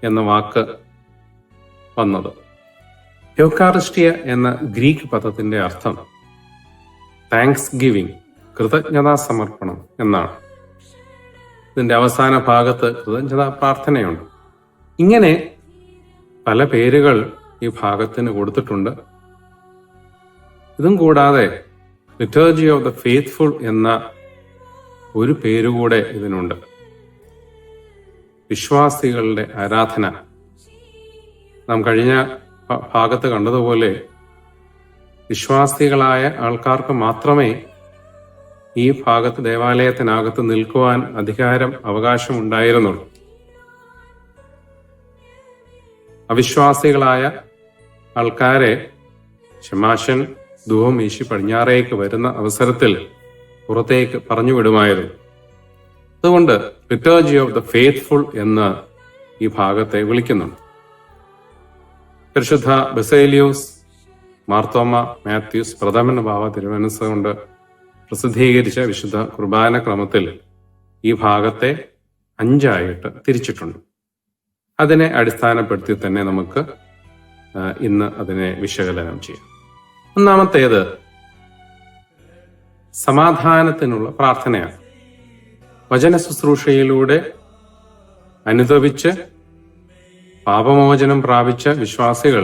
എന്ന വാക്ക് വന്നത്. യൂക്കാറിസ്റ്റിയ എന്ന ഗ്രീക്ക് പദത്തിന്റെ അർത്ഥം താങ്ക്സ് ഗിവിംഗ്, കൃതജ്ഞതാ സമർപ്പണം എന്നാണ്. ഇതിന്റെ അവസാന ഭാഗത്ത് കൃതജ്ഞതാ പ്രാർത്ഥനയുണ്ട്. ഇങ്ങനെ പല പേരുകൾ ഈ ഭാഗത്തിന് കൊടുത്തിട്ടുണ്ട്. ഇതും കൂടാതെ ലിറ്റർജി ഓഫ് ദ ഫെയ്ത്ത്ഫുൾ എന്ന ഒരു പേരുകൂടെ ഇതിനുണ്ട്. വിശ്വാസികളുടെ ആരാധന. നാം കഴിഞ്ഞ ഭാഗത്ത് കണ്ടതുപോലെ വിശ്വാസികളായ ആൾക്കാർക്ക് മാത്രമേ ഈ ഭാഗത്ത് ദേവാലയത്തിനകത്ത് നിൽക്കുവാൻ അധികാരം, അവകാശം ഉണ്ടായിരുന്നുള്ളൂ. അവിശ്വാസികളായ ആൾക്കാരെ ശമാശൻ ധൂപം വീശി പടിഞ്ഞാറേക്ക് വരുന്ന അവസരത്തിൽ പുറത്തേക്ക് പറഞ്ഞുവിടുമായിരുന്നു. അതുകൊണ്ട് ലിറ്റർജി ഓഫ് ദ ഫെയ്ത്ത്ഫുൾ എന്ന് ഈ ഭാഗത്തെ വിളിക്കുന്നുണ്ട്. പരിശുദ്ധ ബസേലിയോസ് മാർത്തോമ മാത്യൂസ് പ്രഥമൻ ബാവ തിരുമനസ് കൊണ്ട് പ്രസിദ്ധീകരിച്ച വിശുദ്ധ കുർബാന ക്രമത്തിൽ ഈ ഭാഗത്തെ 5 തിരിച്ചിട്ടുണ്ട്. അതിനെ അടിസ്ഥാനപ്പെടുത്തി തന്നെ നമുക്ക് ഇന്ന് അതിനെ വിശകലനം ചെയ്യാം. ഒന്നാമത്തേത് സമാധാനത്തിനുള്ള പ്രാർത്ഥനയാണ്. വചന ശുശ്രൂഷയിലൂടെ അനുതപിച്ച് പാപമോചനം പ്രാപിച്ച വിശ്വാസികൾ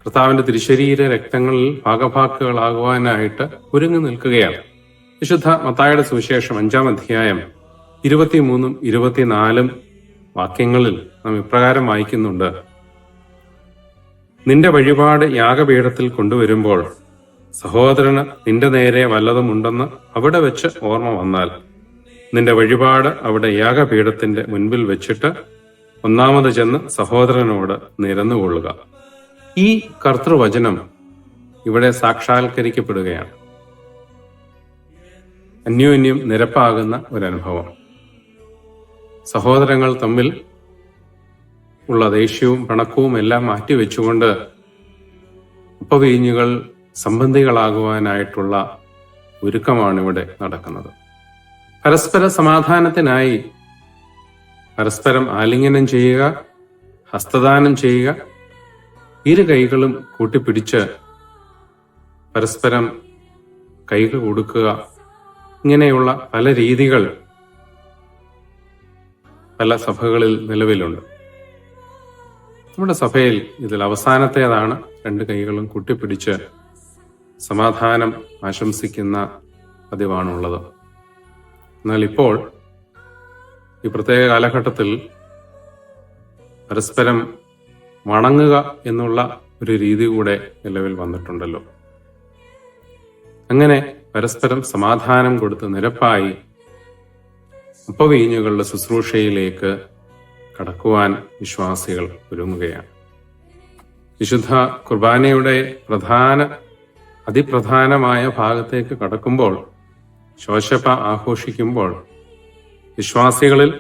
കർത്താവിന്റെ തിരുശരീര രക്തങ്ങളിൽ ഭാഗഭാക്കുകളാകുവാനായിട്ട് ഒരുങ്ങി നിൽക്കുകയാണ്. വിശുദ്ധ മത്തായിയുടെ സുവിശേഷം 5-ാം അധ്യായം 23 24 വാക്യങ്ങളിൽ നാം ഇപ്രകാരം വായിക്കുന്നുണ്ട്: നിന്റെ വഴിപാട് യാഗപീഠത്തിൽ കൊണ്ടുവരുമ്പോൾ സഹോദരന് നിന്റെ നേരെ വല്ലതുമുണ്ടെന്ന് അവിടെ വെച്ച് ഓർമ്മ വന്നാൽ നിന്റെ വഴിപാട് അവിടെ യാഗപീഠത്തിന്റെ മുൻപിൽ വെച്ചിട്ട് ഒന്നാമത് ചെന്ന് സഹോദരനോട് നിരന്നുകൊള്ളുക. ഈ കർത്തൃവചനം ഇവിടെ സാക്ഷാത്കരിക്കപ്പെടുകയാണ്. അന്യോന്യം നിരപ്പാകുന്ന ഒരനുഭവം. സഹോദരങ്ങൾ തമ്മിൽ ഉള്ള ദേഷ്യവും പിണക്കവും എല്ലാം മാറ്റിവെച്ചുകൊണ്ട് അപ്പവീഞ്ഞുകൾ സംബന്ധികളാകുവാനായിട്ടുള്ള ഒരുക്കമാണ് ഇവിടെ നടക്കുന്നത്. പരസ്പര സമാധാനത്തിനായി പരസ്പരം ആലിംഗനം ചെയ്യുക, ഹസ്തദാനം ചെയ്യുക, ഇരു കൈകളും കൂട്ടിപ്പിടിച്ച് പരസ്പരം കൈകൾ കൊടുക്കുക, ഇങ്ങനെയുള്ള പല രീതികൾ പല സഭകളിൽ നിലവിലുണ്ട്. നമ്മുടെ സഭയിൽ ഇതിൽ അവസാനത്തേതാണ് 2 കൈകളും കൂട്ടിപ്പിടിച്ച് സമാധാനം ആശംസിക്കുന്ന പതിവാണുള്ളത്. എന്നാൽ ഇപ്പോൾ ഈ പ്രത്യേക കാലഘട്ടത്തിൽ പരസ്പരം വണങ്ങുക എന്നുള്ള ഒരു രീതി കൂടെ നിലവിൽ വന്നിട്ടുണ്ടല്ലോ. അങ്ങനെ പരസ്പരം സമാധാനം കൊടുത്ത് നിരപ്പായി അപ്പവീഞ്ഞുകളുടെ ശുശ്രൂഷയിലേക്ക് കടക്കുവാൻ വിശ്വാസികൾ ഒരുങ്ങുകയാണ്. വിശുദ്ധ കുർബാനയുടെ അതിപ്രധാനമായ ഭാഗത്തേക്ക് കടക്കുമ്പോൾ, ശോശപ്പ ആഘോഷിക്കുമ്പോൾ വിശ്വാസികളിൽ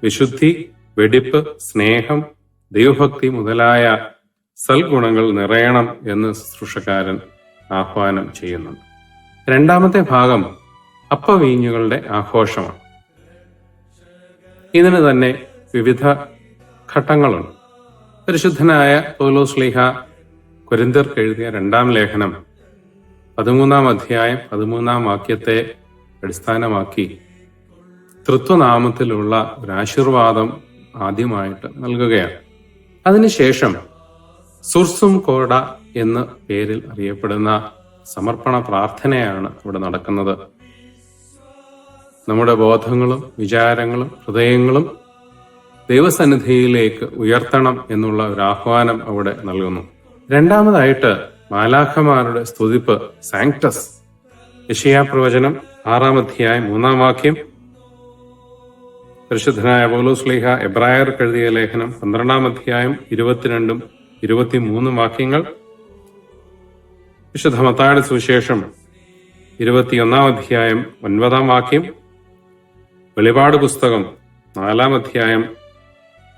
വിശുദ്ധി, വെടിപ്പ്, സ്നേഹം, ദൈവഭക്തി മുതലായ സൽഗുണങ്ങൾ നിറയണം എന്ന് ശുശ്രൂഷക്കാരൻ ആഹ്വാനം ചെയ്യുന്നുണ്ട്. 2ാമത്തെ ഭാഗം അപ്പവീഞ്ഞുകളുടെ ആഘോഷമാണ്. ഇതിന് തന്നെ വിവിധ ഘട്ടങ്ങളുണ്ട്. പരിശുദ്ധനായ പൗലോസ് ശ്ലീഹ കൊരിന്ത്യർക്ക് എഴുതിയ 2-ാം ലേഖനം 13-ാം അധ്യായം 13-ാം വാക്യത്തെ അടിസ്ഥാനമാക്കി തൃത്വനാമത്തിലുള്ള ഒരു ആശീർവാദം ആദ്യമായിട്ട് നൽകുകയാണ്. അതിനുശേഷം സുർസും കോട എന്ന പേരിൽ അറിയപ്പെടുന്ന സമർപ്പണ പ്രാർത്ഥനയാണ് ഇവിടെ നടക്കുന്നത്. നമ്മുടെ ബോധങ്ങളും വിചാരങ്ങളും ഹൃദയങ്ങളും ദൈവസന്നിധിയിലേക്ക് ഉയർത്തണം എന്നുള്ള ഒരു ആഹ്വാനം അവിടെ നൽകുന്നു. രണ്ടാമതായിട്ട് മാലാഖമാരുടെ സ്തുതിപ്പ് സാങ്ക്ടസ്. യെശയ്യാ പ്രവചനം 6-ാം അധ്യായം 3-ാം വാക്യം, പരിശുദ്ധനായ പൗലോസ് ശ്ലീഹ എബ്രായർക്ക് എഴുതിയ ലേഖനം 12-ാം അധ്യായം 22-ഉം 23-ഉം വാക്യങ്ങൾ, വിശുദ്ധ മത്തായിയുടെ സുവിശേഷം 21-ാം അധ്യായം 9-ാം വാക്യം, വെളിപാട് പുസ്തകം 4-ാം അധ്യായം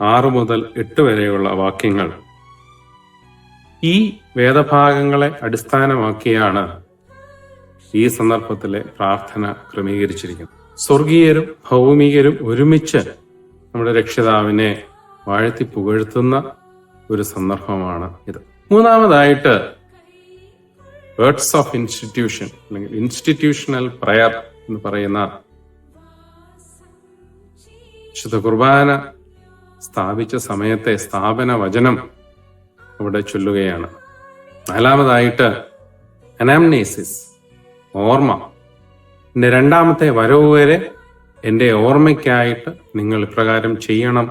6 മുതൽ 8 വരെയുള്ള വാക്യങ്ങൾ. ഈ വേദഭാഗങ്ങളെ അടിസ്ഥാനമാക്കിയാണ് ഈ സന്ദർഭത്തിലെ പ്രാർത്ഥന ക്രമീകരിച്ചിരിക്കുന്നത്. സ്വർഗീയരും ഭൗമികരും ഒരുമിച്ച് നമ്മുടെ രക്ഷിതാവിനെ വാഴ്ത്തി പുകഴ്ത്തുന്ന ഒരു സന്ദർഭമാണ് ഇത്. മൂന്നാമതായിട്ട് വേർഡ്സ് ഓഫ് ഇൻസ്റ്റിറ്റ്യൂഷൻ അല്ലെങ്കിൽ ഇൻസ്റ്റിറ്റ്യൂഷണൽ പ്രയർ എന്ന് പറയുന്ന വിശുദ്ധ കുർബാന സ്ഥാപിച്ച സമയത്തെ സ്ഥാപന വചനം അവിടെ ചൊല്ലുകയാണ്. നാലാമതായിട്ട് അനാംനേസിസ്, ഓർമ്മ. എന്റെ രണ്ടാമത്തെ വരവ് വരെ എന്റെ ഓർമ്മയ്ക്കായിട്ട് നിങ്ങൾ ഇപ്രകാരം ചെയ്യണം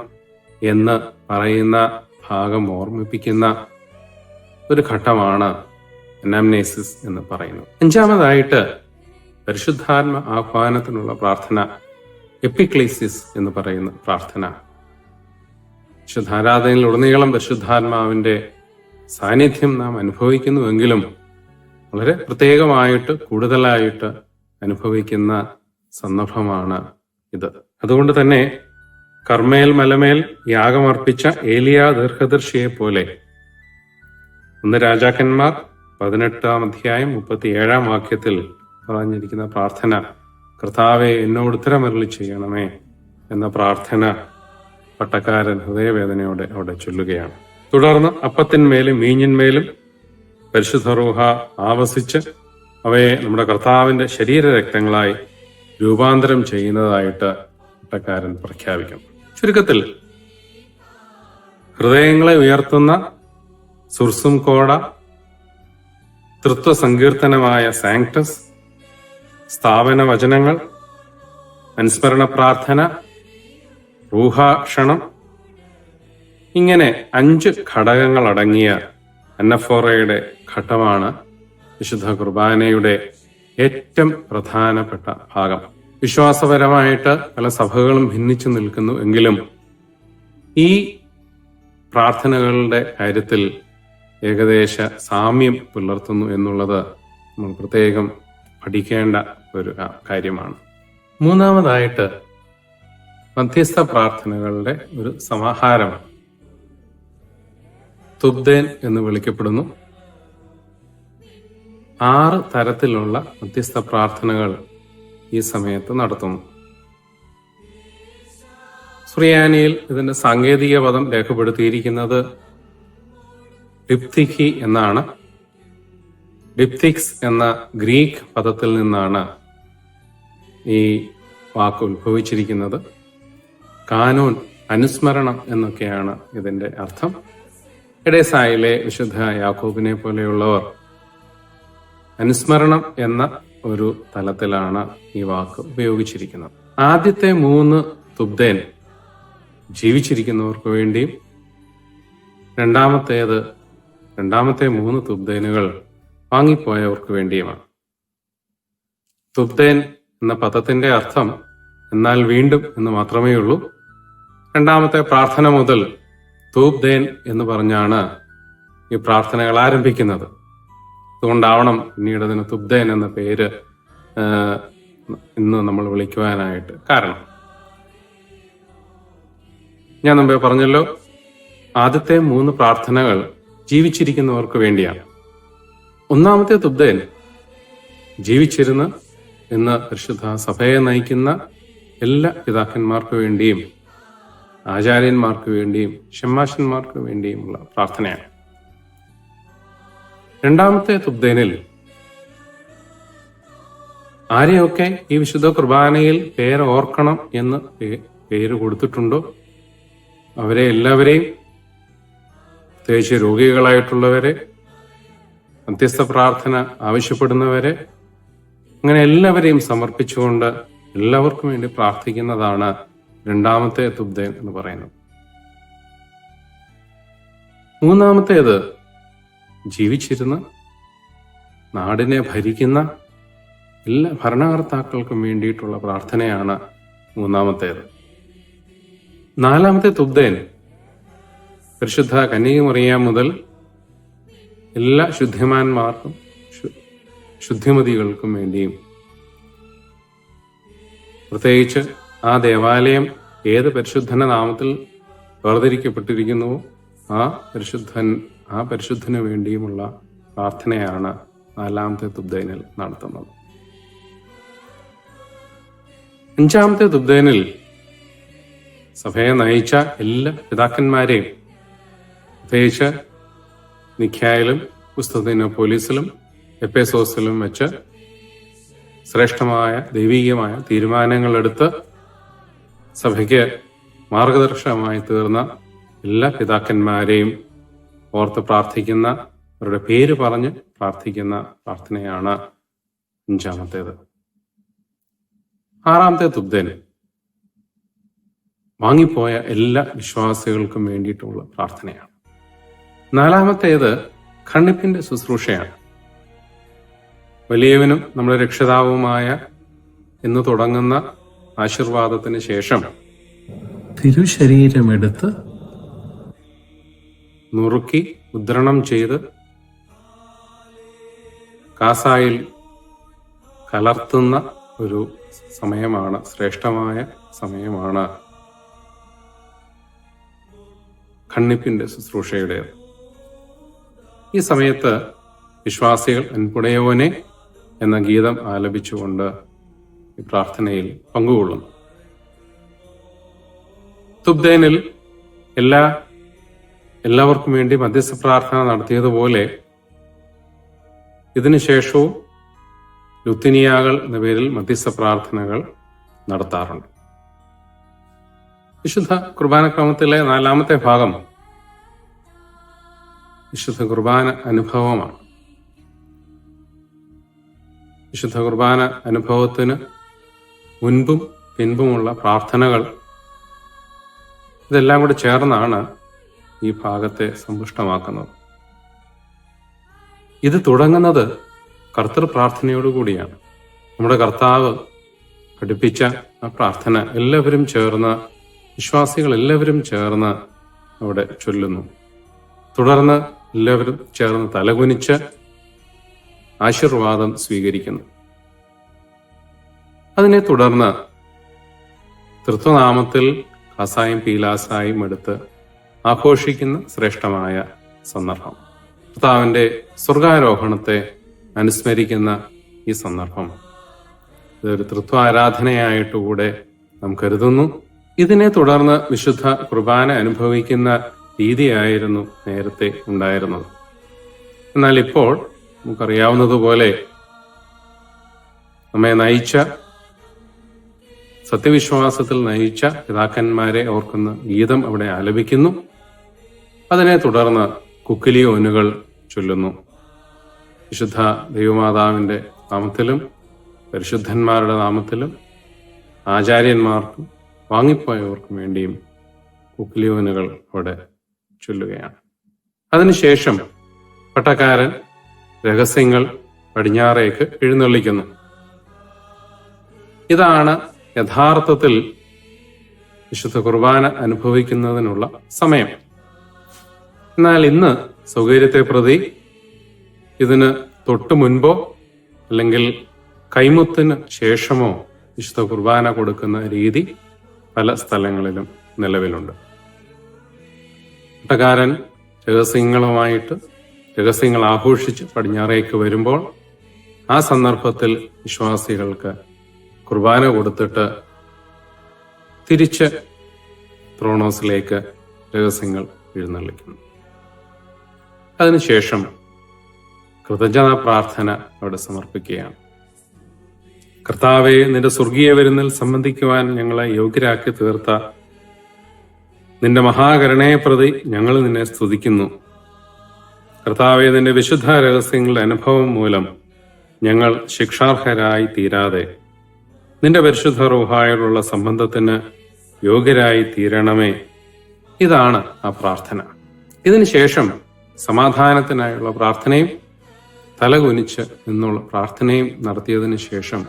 എന്ന് പറയുന്ന ഭാഗം ഓർമ്മിപ്പിക്കുന്ന ഒരു ഘട്ടമാണ് അനാംനേസിസ് എന്ന് പറയുന്നത്. അഞ്ചാമതായിട്ട് പരിശുദ്ധാത്മ ആഹ്വാനത്തിനുള്ള പ്രാർത്ഥന, എപ്പിക്ലേസിസ് എന്ന് പറയുന്ന പ്രാർത്ഥന. വിശുദ്ധാരാധനയിൽ ഉടനീളം പരിശുദ്ധാത്മാവിന്റെ സാന്നിധ്യം നാം അനുഭവിക്കുന്നുവെങ്കിലും വളരെ പ്രത്യേകമായിട്ട് കൂടുതലായിട്ട് അനുഭവിക്കുന്ന സന്ദർഭമാണ് ഇത്. അതുകൊണ്ട് തന്നെ കർമ്മേൽ മലമേൽ യാഗമർപ്പിച്ച ഏലിയാ ദീർഘദർശിയെ പോലെ 1 രാജാക്കന്മാർ 18-ാം അധ്യായം 37-ാം വാക്യത്തിൽ പറഞ്ഞിരിക്കുന്ന പ്രാർത്ഥന, കർത്താവെ എന്നോട് ഉത്തരമരുളി ചെയ്യണമേ എന്ന പ്രാർത്ഥന പട്ടക്കാരൻ ഹൃദയവേദനയോടെ അവിടെ ചൊല്ലുകയാണ്. തുടർന്ന് അപ്പത്തിന്മേലും വീഞ്ഞിന്മേലും പരിശുദ്ധ റൂഹ ആവസിച്ച് അവയെ നമ്മുടെ കർത്താവിന്റെ ശരീരരക്തങ്ങളായി രൂപാന്തരം ചെയ്യുന്നതായിട്ട് പട്ടക്കാരൻ പ്രഖ്യാപിക്കും. ചുരുക്കത്തിൽ ഹൃദയങ്ങളെ ഉയർത്തുന്ന സുർസും കോട, തൃത്വ സങ്കീർത്തനമായ സാങ്ക്ടസ്, സ്ഥാപന വചനങ്ങൾ, അനുസ്മരണ പ്രാർത്ഥന, റൂഹാക്ഷണം, ഇങ്ങനെ 5 ഘടകങ്ങൾ അടങ്ങിയ അന്നഫോറയുടെ ഘട്ടമാണ് വിശുദ്ധ കുർബാനയുടെ ഏറ്റവും പ്രധാനപ്പെട്ട ഭാഗം. വിശ്വാസപരമായിട്ട് പല സഭകളും ഭിന്നിച്ചു നിൽക്കുന്നു എങ്കിലും ഈ പ്രാർത്ഥനകളുടെ കാര്യത്തിൽ ഏകദേശ സാമ്യം പുലർത്തുന്നു എന്നുള്ളത് നമ്മൾ പ്രത്യേകം പഠിക്കേണ്ട ഒരു കാര്യമാണ്. മൂന്നാമതായിട്ട് മധ്യസ്ഥ പ്രാർത്ഥനകളുടെ ഒരു സമാഹാരമാണ്. തുബ്ദേൻ എന്ന് വിളിക്കപ്പെടുന്നു. 6 തരത്തിലുള്ള മധ്യസ്ഥ പ്രാർത്ഥനകൾ ഈ സമയത്ത് നടത്തുന്നു. സുറിയാനിയിൽ ഇതിന്റെ സാങ്കേതിക പദം രേഖപ്പെടുത്തിയിരിക്കുന്നത് ഡിപ്തിഖി എന്നാണ്. ഡിപ്തിക്സ് എന്ന ഗ്രീക്ക് പദത്തിൽ നിന്നാണ് ഈ വാക്ക് ഉത്ഭവിച്ചിരിക്കുന്നത്. കാനൂൻ, അനുസ്മരണം എന്നൊക്കെയാണ് ഇതിന്റെ അർത്ഥം. എഡേസായിലെ വിശുദ്ധ യാക്കോബിനെ പോലെയുള്ളവർ അനുസ്മരണം എന്ന ഒരു തലത്തിലാണ് ഈ വാക്ക് ഉപയോഗിച്ചിരിക്കുന്നത്. ആദ്യത്തെ 3 തുബ്ദേൻ ജീവിച്ചിരിക്കുന്നവർക്ക് വേണ്ടിയും രണ്ടാമത്തെ 3 തുബ്ദേനുകൾ വാങ്ങിപ്പോയവർക്ക് വേണ്ടിയുമാണ്. തുബ്ദേൻ എന്ന പദത്തിന്റെ അർത്ഥം എന്നാൽ വീണ്ടും എന്ന് മാത്രമേ ഉള്ളൂ. രണ്ടാമത്തെ പ്രാർത്ഥന മുതൽ തൂബ്ദേൻ എന്ന് പറഞ്ഞാണ് ഈ പ്രാർത്ഥനകൾ ആരംഭിക്കുന്നത്. അതുകൊണ്ടാവണം പിന്നീട് അതിന് തുബ്ദേൻ എന്ന പേര് ഇന്ന് നമ്മൾ വിളിക്കുവാനായിട്ട് കാരണം. ഞാൻ മുമ്പേ പറഞ്ഞല്ലോ, ആദ്യത്തെ 3 പ്രാർത്ഥനകൾ ജീവിച്ചിരിക്കുന്നവർക്ക് വേണ്ടിയാണ്. ഒന്നാമത്തെ തുബ്ദേൻ ജീവിച്ചിരുന്ന് ഇന്ന് പരിശുദ്ധ സഭയെ നയിക്കുന്ന എല്ലാ പിതാക്കന്മാർക്ക് വേണ്ടിയും ആചാര്യന്മാർക്ക് വേണ്ടിയും ഷമ്മാശന്മാർക്ക് വേണ്ടിയുമുള്ള പ്രാർത്ഥനയാണ്. രണ്ടാമത്തെ തുബ്ദേനിൽ ആരെയൊക്കെ ഈ വിശുദ്ധ കുർബാനയിൽ പേരോർക്കണം എന്ന് പേര് കൊടുത്തിട്ടുണ്ടോ അവരെ എല്ലാവരെയും, പ്രത്യേകിച്ച് രോഗികളായിട്ടുള്ളവരെ, മധ്യസ്ഥ പ്രാർത്ഥന ആവശ്യപ്പെടുന്നവരെ, അങ്ങനെ എല്ലാവരെയും സമർപ്പിച്ചുകൊണ്ട് എല്ലാവർക്കും വേണ്ടി പ്രാർത്ഥിക്കുന്നതാണ് രണ്ടാമത്തെ തുബ്ദേൻ എന്ന് പറയുന്നത്. മൂന്നാമത്തേത് ജീവിച്ചിരുന്ന് നാടിനെ ഭരിക്കുന്ന എല്ലാ ഭരണകർത്താക്കൾക്കും വേണ്ടിയിട്ടുള്ള പ്രാർത്ഥനയാണ് മൂന്നാമത്തേത്. നാലാമത്തെ തുബ്ദേൻ പരിശുദ്ധ കന്യകമറിയാം മുതൽ എല്ലാ ശുദ്ധിമാന്മാർക്കും ശുദ്ധിമതികൾക്കും വേണ്ടിയും, പ്രത്യേകിച്ച് ആ ദേവാലയം ഏത് പരിശുദ്ധന നാമത്തിൽ വേർതിരിക്കപ്പെട്ടിരിക്കുന്നുവോ ആ പരിശുദ്ധന് വേണ്ടിയുമുള്ള പ്രാർത്ഥനയാണ് നാലാമത്തെ തുബ്ദേനിൽ നടത്തുന്നത്. അഞ്ചാമത്തെ തുബ്ദേനിൽ സഭയെ നയിച്ച എല്ലാ പിതാക്കന്മാരെയും, പ്രത്യേകിച്ച് നിഖ്യായിലും കുസ്തന്തീനോപ്പോലിസിലും എഫേസോസിലും വെച്ച് ശ്രേഷ്ഠമായ ദൈവികമായ തീരുമാനങ്ങളെടുത്ത് സഭയ്ക്ക് മാർഗദർശകമായി തീർന്ന എല്ലാ പിതാക്കന്മാരെയും ഓർത്ത് പ്രാർത്ഥിക്കുന്ന, അവരുടെ പേര് പറഞ്ഞ് പ്രാർത്ഥിക്കുന്ന പ്രാർത്ഥനയാണ് അഞ്ചാമത്തേത്. ആറാമത്തെ തുബ്ദേൻ വാങ്ങിപ്പോയ എല്ലാ വിശ്വാസികൾക്കും വേണ്ടിയിട്ടുള്ള പ്രാർത്ഥനയാണ്. നാലാമത്തേത് ഖണ്ഡിപ്പിന്റെ ശുശ്രൂഷയാണ്. വലിയവനും നമ്മുടെ രക്ഷിതാവുമായ എന്ന് തുടങ്ങുന്ന ആശീർവാദത്തിന് ശേഷം തിരുശരീരമെടുത്ത് നുറുക്കി മുദ്രണം ചെയ്ത് കാസായിൽ കലർത്തുന്ന ഒരു സമയമാണ്, ശ്രേഷ്ഠമായ സമയമാണ് ഖണ്ഡിപ്പിന്റെ ശുശ്രൂഷയുടേത്. ഈ സമയത്ത് വിശ്വാസികൾ അൻപുടയോനെ എന്ന ഗീതം ആലപിച്ചുകൊണ്ട് ഈ പ്രാർത്ഥനയിൽ പങ്കുകൊള്ളുന്നു. തുബ്ദേനിൽ എല്ലാവർക്കും വേണ്ടി മധ്യസ്ഥ പ്രാർത്ഥന നടത്തിയതുപോലെ ഇതിനുശേഷവും ലുത്തിനിയാകൾ എന്ന പേരിൽ മധ്യസ്ഥ പ്രാർത്ഥനകൾ നടത്താറുണ്ട്. വിശുദ്ധ കുർബാനക്രമത്തിലെ നാലാമത്തെ ഭാഗം വിശുദ്ധ കുർബാന അനുഭവമാണ്. വിശുദ്ധ കുർബാന അനുഭവത്തിന് മുൻപും പിൻപുമുള്ള പ്രാർത്ഥനകൾ, ഇതെല്ലാം കൂടെ ചേർന്നാണ് ഈ ഭാഗത്തെ സമ്പുഷ്ടമാക്കുന്നത്. ഇത് തുടങ്ങുന്നത് കർത്തൃ പ്രാർത്ഥനയോടുകൂടിയാണ്. നമ്മുടെ കർത്താവ് പഠിപ്പിച്ച ആ പ്രാർത്ഥന എല്ലാവരും ചേർന്ന്, വിശ്വാസികൾ എല്ലാവരും ചേർന്ന് അവിടെ ചൊല്ലുന്നു. തുടർന്ന് എല്ലാവരും ചേർന്ന് തലകുനിച്ച് ആശീർവാദം സ്വീകരിക്കുന്നു. അതിനെ തുടർന്ന് തൃത്വനാമത്തിൽ കാസായും പീലാസായും എടുത്ത് ആഘോഷിക്കുന്ന ശ്രേഷ്ഠമായ സന്ദർഭം, കർത്താവിന്റെ സ്വർഗാരോഹണത്തെ അനുസ്മരിക്കുന്ന ഈ സന്ദർഭം, ഇതൊരു തൃത്വ ആരാധനയായിട്ടുകൂടെ നാം കരുതുന്നു. ഇതിനെ തുടർന്ന് വിശുദ്ധ കുർബാന അനുഭവിക്കുന്ന രീതിയായിരുന്നു നേരത്തെ ഉണ്ടായിരുന്നത്. എന്നാൽ ഇപ്പോൾ നമുക്കറിയാവുന്നതുപോലെ നമ്മെ നയിച്ച, സത്യവിശ്വാസത്തിൽ നയിച്ച പിതാക്കന്മാരെ ഓർക്കുന്ന ഗീതം അവിടെ ആലപിക്കുന്നു. അതിനെ തുടർന്ന് കുക്കിലിയോനുകൾ ചൊല്ലുന്നു. വിശുദ്ധ ദൈവമാതാവിന്റെ നാമത്തിലും പരിശുദ്ധന്മാരുടെ നാമത്തിലും ആചാര്യന്മാർക്കും വാങ്ങിപ്പോയവർക്കും വേണ്ടിയും കുക്കിലിയോനുകൾ അവിടെ ചൊല്ലുകയാണ്. അതിനുശേഷം പട്ടക്കാരൻ രഹസ്യങ്ങൾ പടിഞ്ഞാറേക്ക് എഴുന്നള്ളിക്കുന്നു. ഇതാണ് യഥാർത്ഥത്തിൽ വിശുദ്ധ കുർബാന അനുഭവിക്കുന്നതിനുള്ള സമയം. എന്നാൽ ഇന്ന് സൗകര്യത്തെ പ്രതി ഇതിന് തൊട്ടു മുൻപോ അല്ലെങ്കിൽ കൈമുത്തിന് ശേഷമോ വിശുദ്ധ കുർബാന കൊടുക്കുന്ന രീതി പല സ്ഥലങ്ങളിലും നിലവിലുണ്ട്. പട്ടക്കാരൻ രഹസ്യങ്ങൾ ആഘോഷിച്ച് പടിഞ്ഞാറേക്ക് വരുമ്പോൾ ആ സന്ദർഭത്തിൽ വിശ്വാസികൾക്ക് കുർബാന കൊടുത്തിട്ട് തിരിച്ച് ത്രോണോസിലേക്ക് രഹസ്യങ്ങൾ എഴുന്നള്ളിക്കുന്നു. അതിനുശേഷം കൃതജ്ഞതാ പ്രാർത്ഥന അവിടെ സമർപ്പിക്കുകയാണ്. കർത്താവെ, നിന്റെ സ്വർഗീയ വിരുന്നിൽ സംബന്ധിക്കുവാൻ ഞങ്ങളെ യോഗ്യരാക്കി തീർത്ത നിന്റെ മഹാകരുണയെ പ്രതി ഞങ്ങൾ നിന്നെ സ്തുതിക്കുന്നു. കർത്താവെ, നിന്റെ വിശുദ്ധ രഹസ്യങ്ങളുടെ അനുഭവം മൂലം ഞങ്ങൾ ശിക്ഷാർഹരായി തീരാതെ നിന്റെ പരിശുദ്ധ റൂഹായോടുള്ള സംബന്ധത്തിന് യോഗ്യരായി തീരണമേ. ഇതാണ് ആ പ്രാർത്ഥന. ഇതിനുശേഷം സമാധാനത്തിനായുള്ള പ്രാർത്ഥനയും തലകുനിച്ച് നിന്നുള്ള പ്രാർത്ഥനയും നടത്തിയതിനു ശേഷം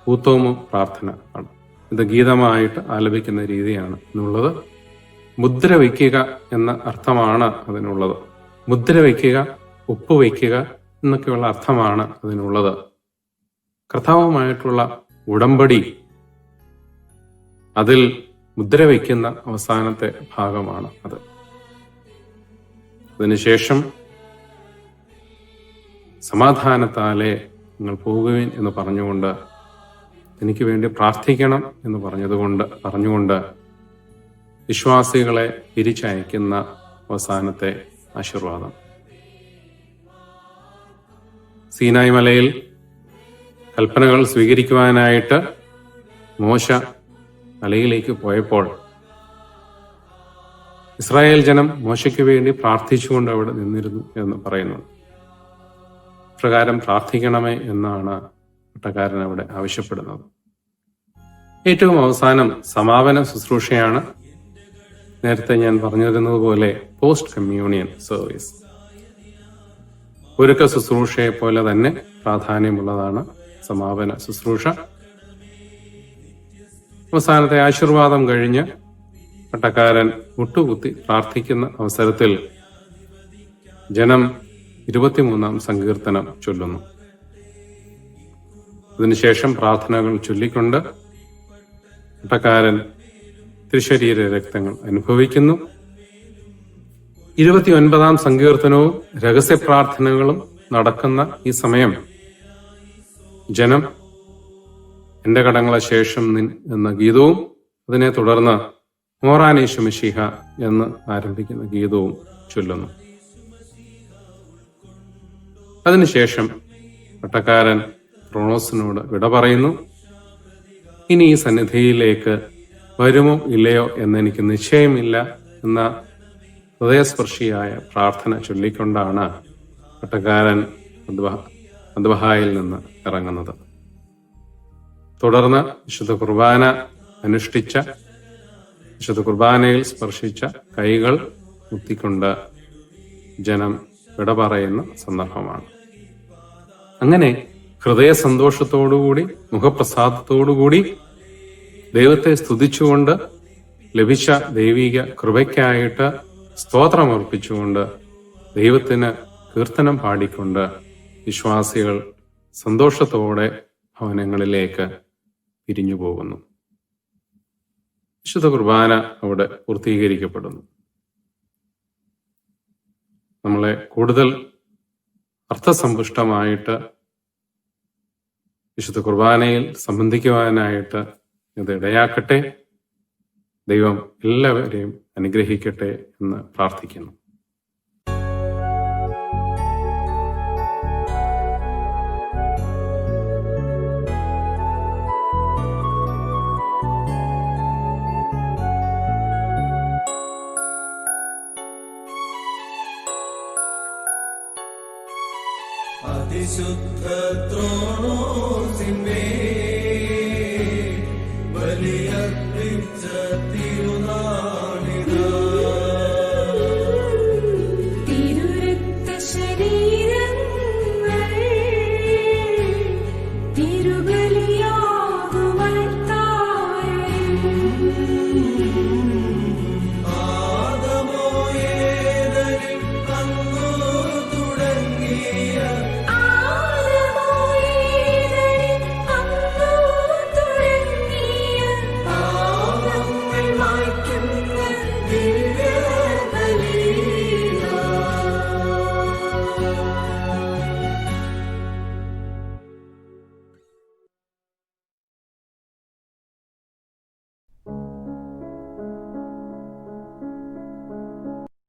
ഊത്തോമോ പ്രാർത്ഥന ആണ്. ഇത് ഗീതമായിട്ട് ആലപിക്കുന്ന രീതിയാണ് എന്നുള്ളത്. മുദ്ര വയ്ക്കുക എന്ന അർത്ഥമാണ് അതിനുള്ളത്. മുദ്ര വയ്ക്കുക, ഉപ്പ് വയ്ക്കുക എന്നൊക്കെയുള്ള അർത്ഥമാണ് അതിനുള്ളത്. കർത്താവുമായിട്ടുള്ള ഉടമ്പടി, അതിൽ മുദ്ര വയ്ക്കുന്ന അവസാനത്തെ ഭാഗമാണ് അത്. അതിനുശേഷം സമാധാനത്താലെ നിങ്ങൾ പോകുവിൻ എന്ന് പറഞ്ഞുകൊണ്ട്, എനിക്ക് വേണ്ടി പ്രാർത്ഥിക്കണം എന്ന് പറഞ്ഞുകൊണ്ട് വിശ്വാസികളെ തിരിച്ചയക്കുന്ന അവസാനത്തെ ആശീർവാദം. സീനായ് മലയിൽ കൽപ്പനകൾ സ്വീകരിക്കുവാനായിട്ട് മോശ മലയിലേക്ക് പോയപ്പോൾ ഇസ്രായേൽ ജനം മോശയ്ക്ക് വേണ്ടി പ്രാർത്ഥിച്ചുകൊണ്ട് അവിടെ നിന്നിരുന്നു എന്ന് പറയുന്നു. പ്രകാരം പ്രാർത്ഥിക്കണമേ എന്നാണ് പട്ടക്കാരൻ അവിടെ ആവശ്യപ്പെടുന്നത്. ഏറ്റവും അവസാനം സമാപന ശുശ്രൂഷയാണ്. നേരത്തെ ഞാൻ പറഞ്ഞിരുന്നതുപോലെ പോസ്റ്റ് കമ്മ്യൂണിയൻ സർവീസ്. ഒരുക്ക ശുശ്രൂഷയെ പോലെ തന്നെ പ്രാധാന്യമുള്ളതാണ് സമാപന ശുശ്രൂഷ. അവസാനത്തെ ആശീർവാദം കഴിഞ്ഞ് പട്ടക്കാരൻ മുട്ടുകുത്തി പ്രാർത്ഥിക്കുന്ന അവസരത്തിൽ ജനം 23-ാം സങ്കീർത്തനം ചൊല്ലുന്നു. അതിനുശേഷം പ്രാർത്ഥനകൾ ചൊല്ലിക്കൊണ്ട് പട്ടക്കാരൻ തിരുശരീര രക്തങ്ങൾ അനുഭവിക്കുന്നു. 29-ാം സങ്കീർത്തനവും രഹസ്യ പ്രാർത്ഥനകളും നടക്കുന്ന ഈ സമയം ജനം എന്റെ കടങ്ങളെ ശേഷം നിൻ എന്ന ഗീതവും അതിനെ തുടർന്ന് മോറാനീശു മിശിഹ എന്ന് ആരംഭിക്കുന്ന ഗീതവും ചൊല്ലുന്നു. അതിനുശേഷം പട്ടക്കാരൻ ക്രോണോസിനോട് വിട പറയുന്നു. ഇനി ഈ സന്നിധിയിലേക്ക് വരുമോ ഇല്ലയോ എന്നെനിക്ക് നിശ്ചയമില്ല എന്ന ഹൃദയസ്പർശിയായ പ്രാർത്ഥന ചൊല്ലിക്കൊണ്ടാണ് പട്ടക്കാരൻ മദ്ബഹായിൽ നിന്ന് ഇറങ്ങുന്നത്. തുടർന്ന് വിശുദ്ധ കുർബാന അനുഷ്ഠിച്ച, വിശുദ്ധ കുർബാനയിൽ സ്പർശിച്ച കൈകൾ മുത്തിക്കൊണ്ട് ജനം വിട പറയുന്ന സന്ദർഭമാണ്. അങ്ങനെ ഹൃദയ സന്തോഷത്തോടുകൂടി, മുഖപ്രസാദത്തോടുകൂടി ദൈവത്തെ സ്തുതിച്ചുകൊണ്ട് ലഭിച്ച ദൈവിക കൃപയ്ക്കായിട്ട് സ്തോത്രമർപ്പിച്ചുകൊണ്ട് ദൈവത്തിന് കീർത്തനം പാടിക്കൊണ്ട് വിശ്വാസികൾ സന്തോഷത്തോടെ ഭവനങ്ങളിലേക്ക് പിരിഞ്ഞു പോകുന്നു. വിശുദ്ധ കുർബാന അവിടെ പൂർത്തീകരിക്കപ്പെടുന്നു. നമ്മളെ കൂടുതൽ അർത്ഥസമ്പുഷ്ടമായിട്ട് വിശുദ്ധ കുർബാനയിൽ സംബന്ധിക്കുവാനായിട്ട് ഇത് ഇടയാക്കട്ടെ. ദൈവം എല്ലാവരെയും അനുഗ്രഹിക്കട്ടെ എന്ന് പ്രാർത്ഥിക്കുന്നു. അതിശുദ്ധ ത്രോണോസിന്മേൽ ബലിയർപ്പിച്ച തിരുനാളിതാ. തിരുരക്തശരീരങ്ങൾ തിരുബലിയാകുവാൻ താഴെ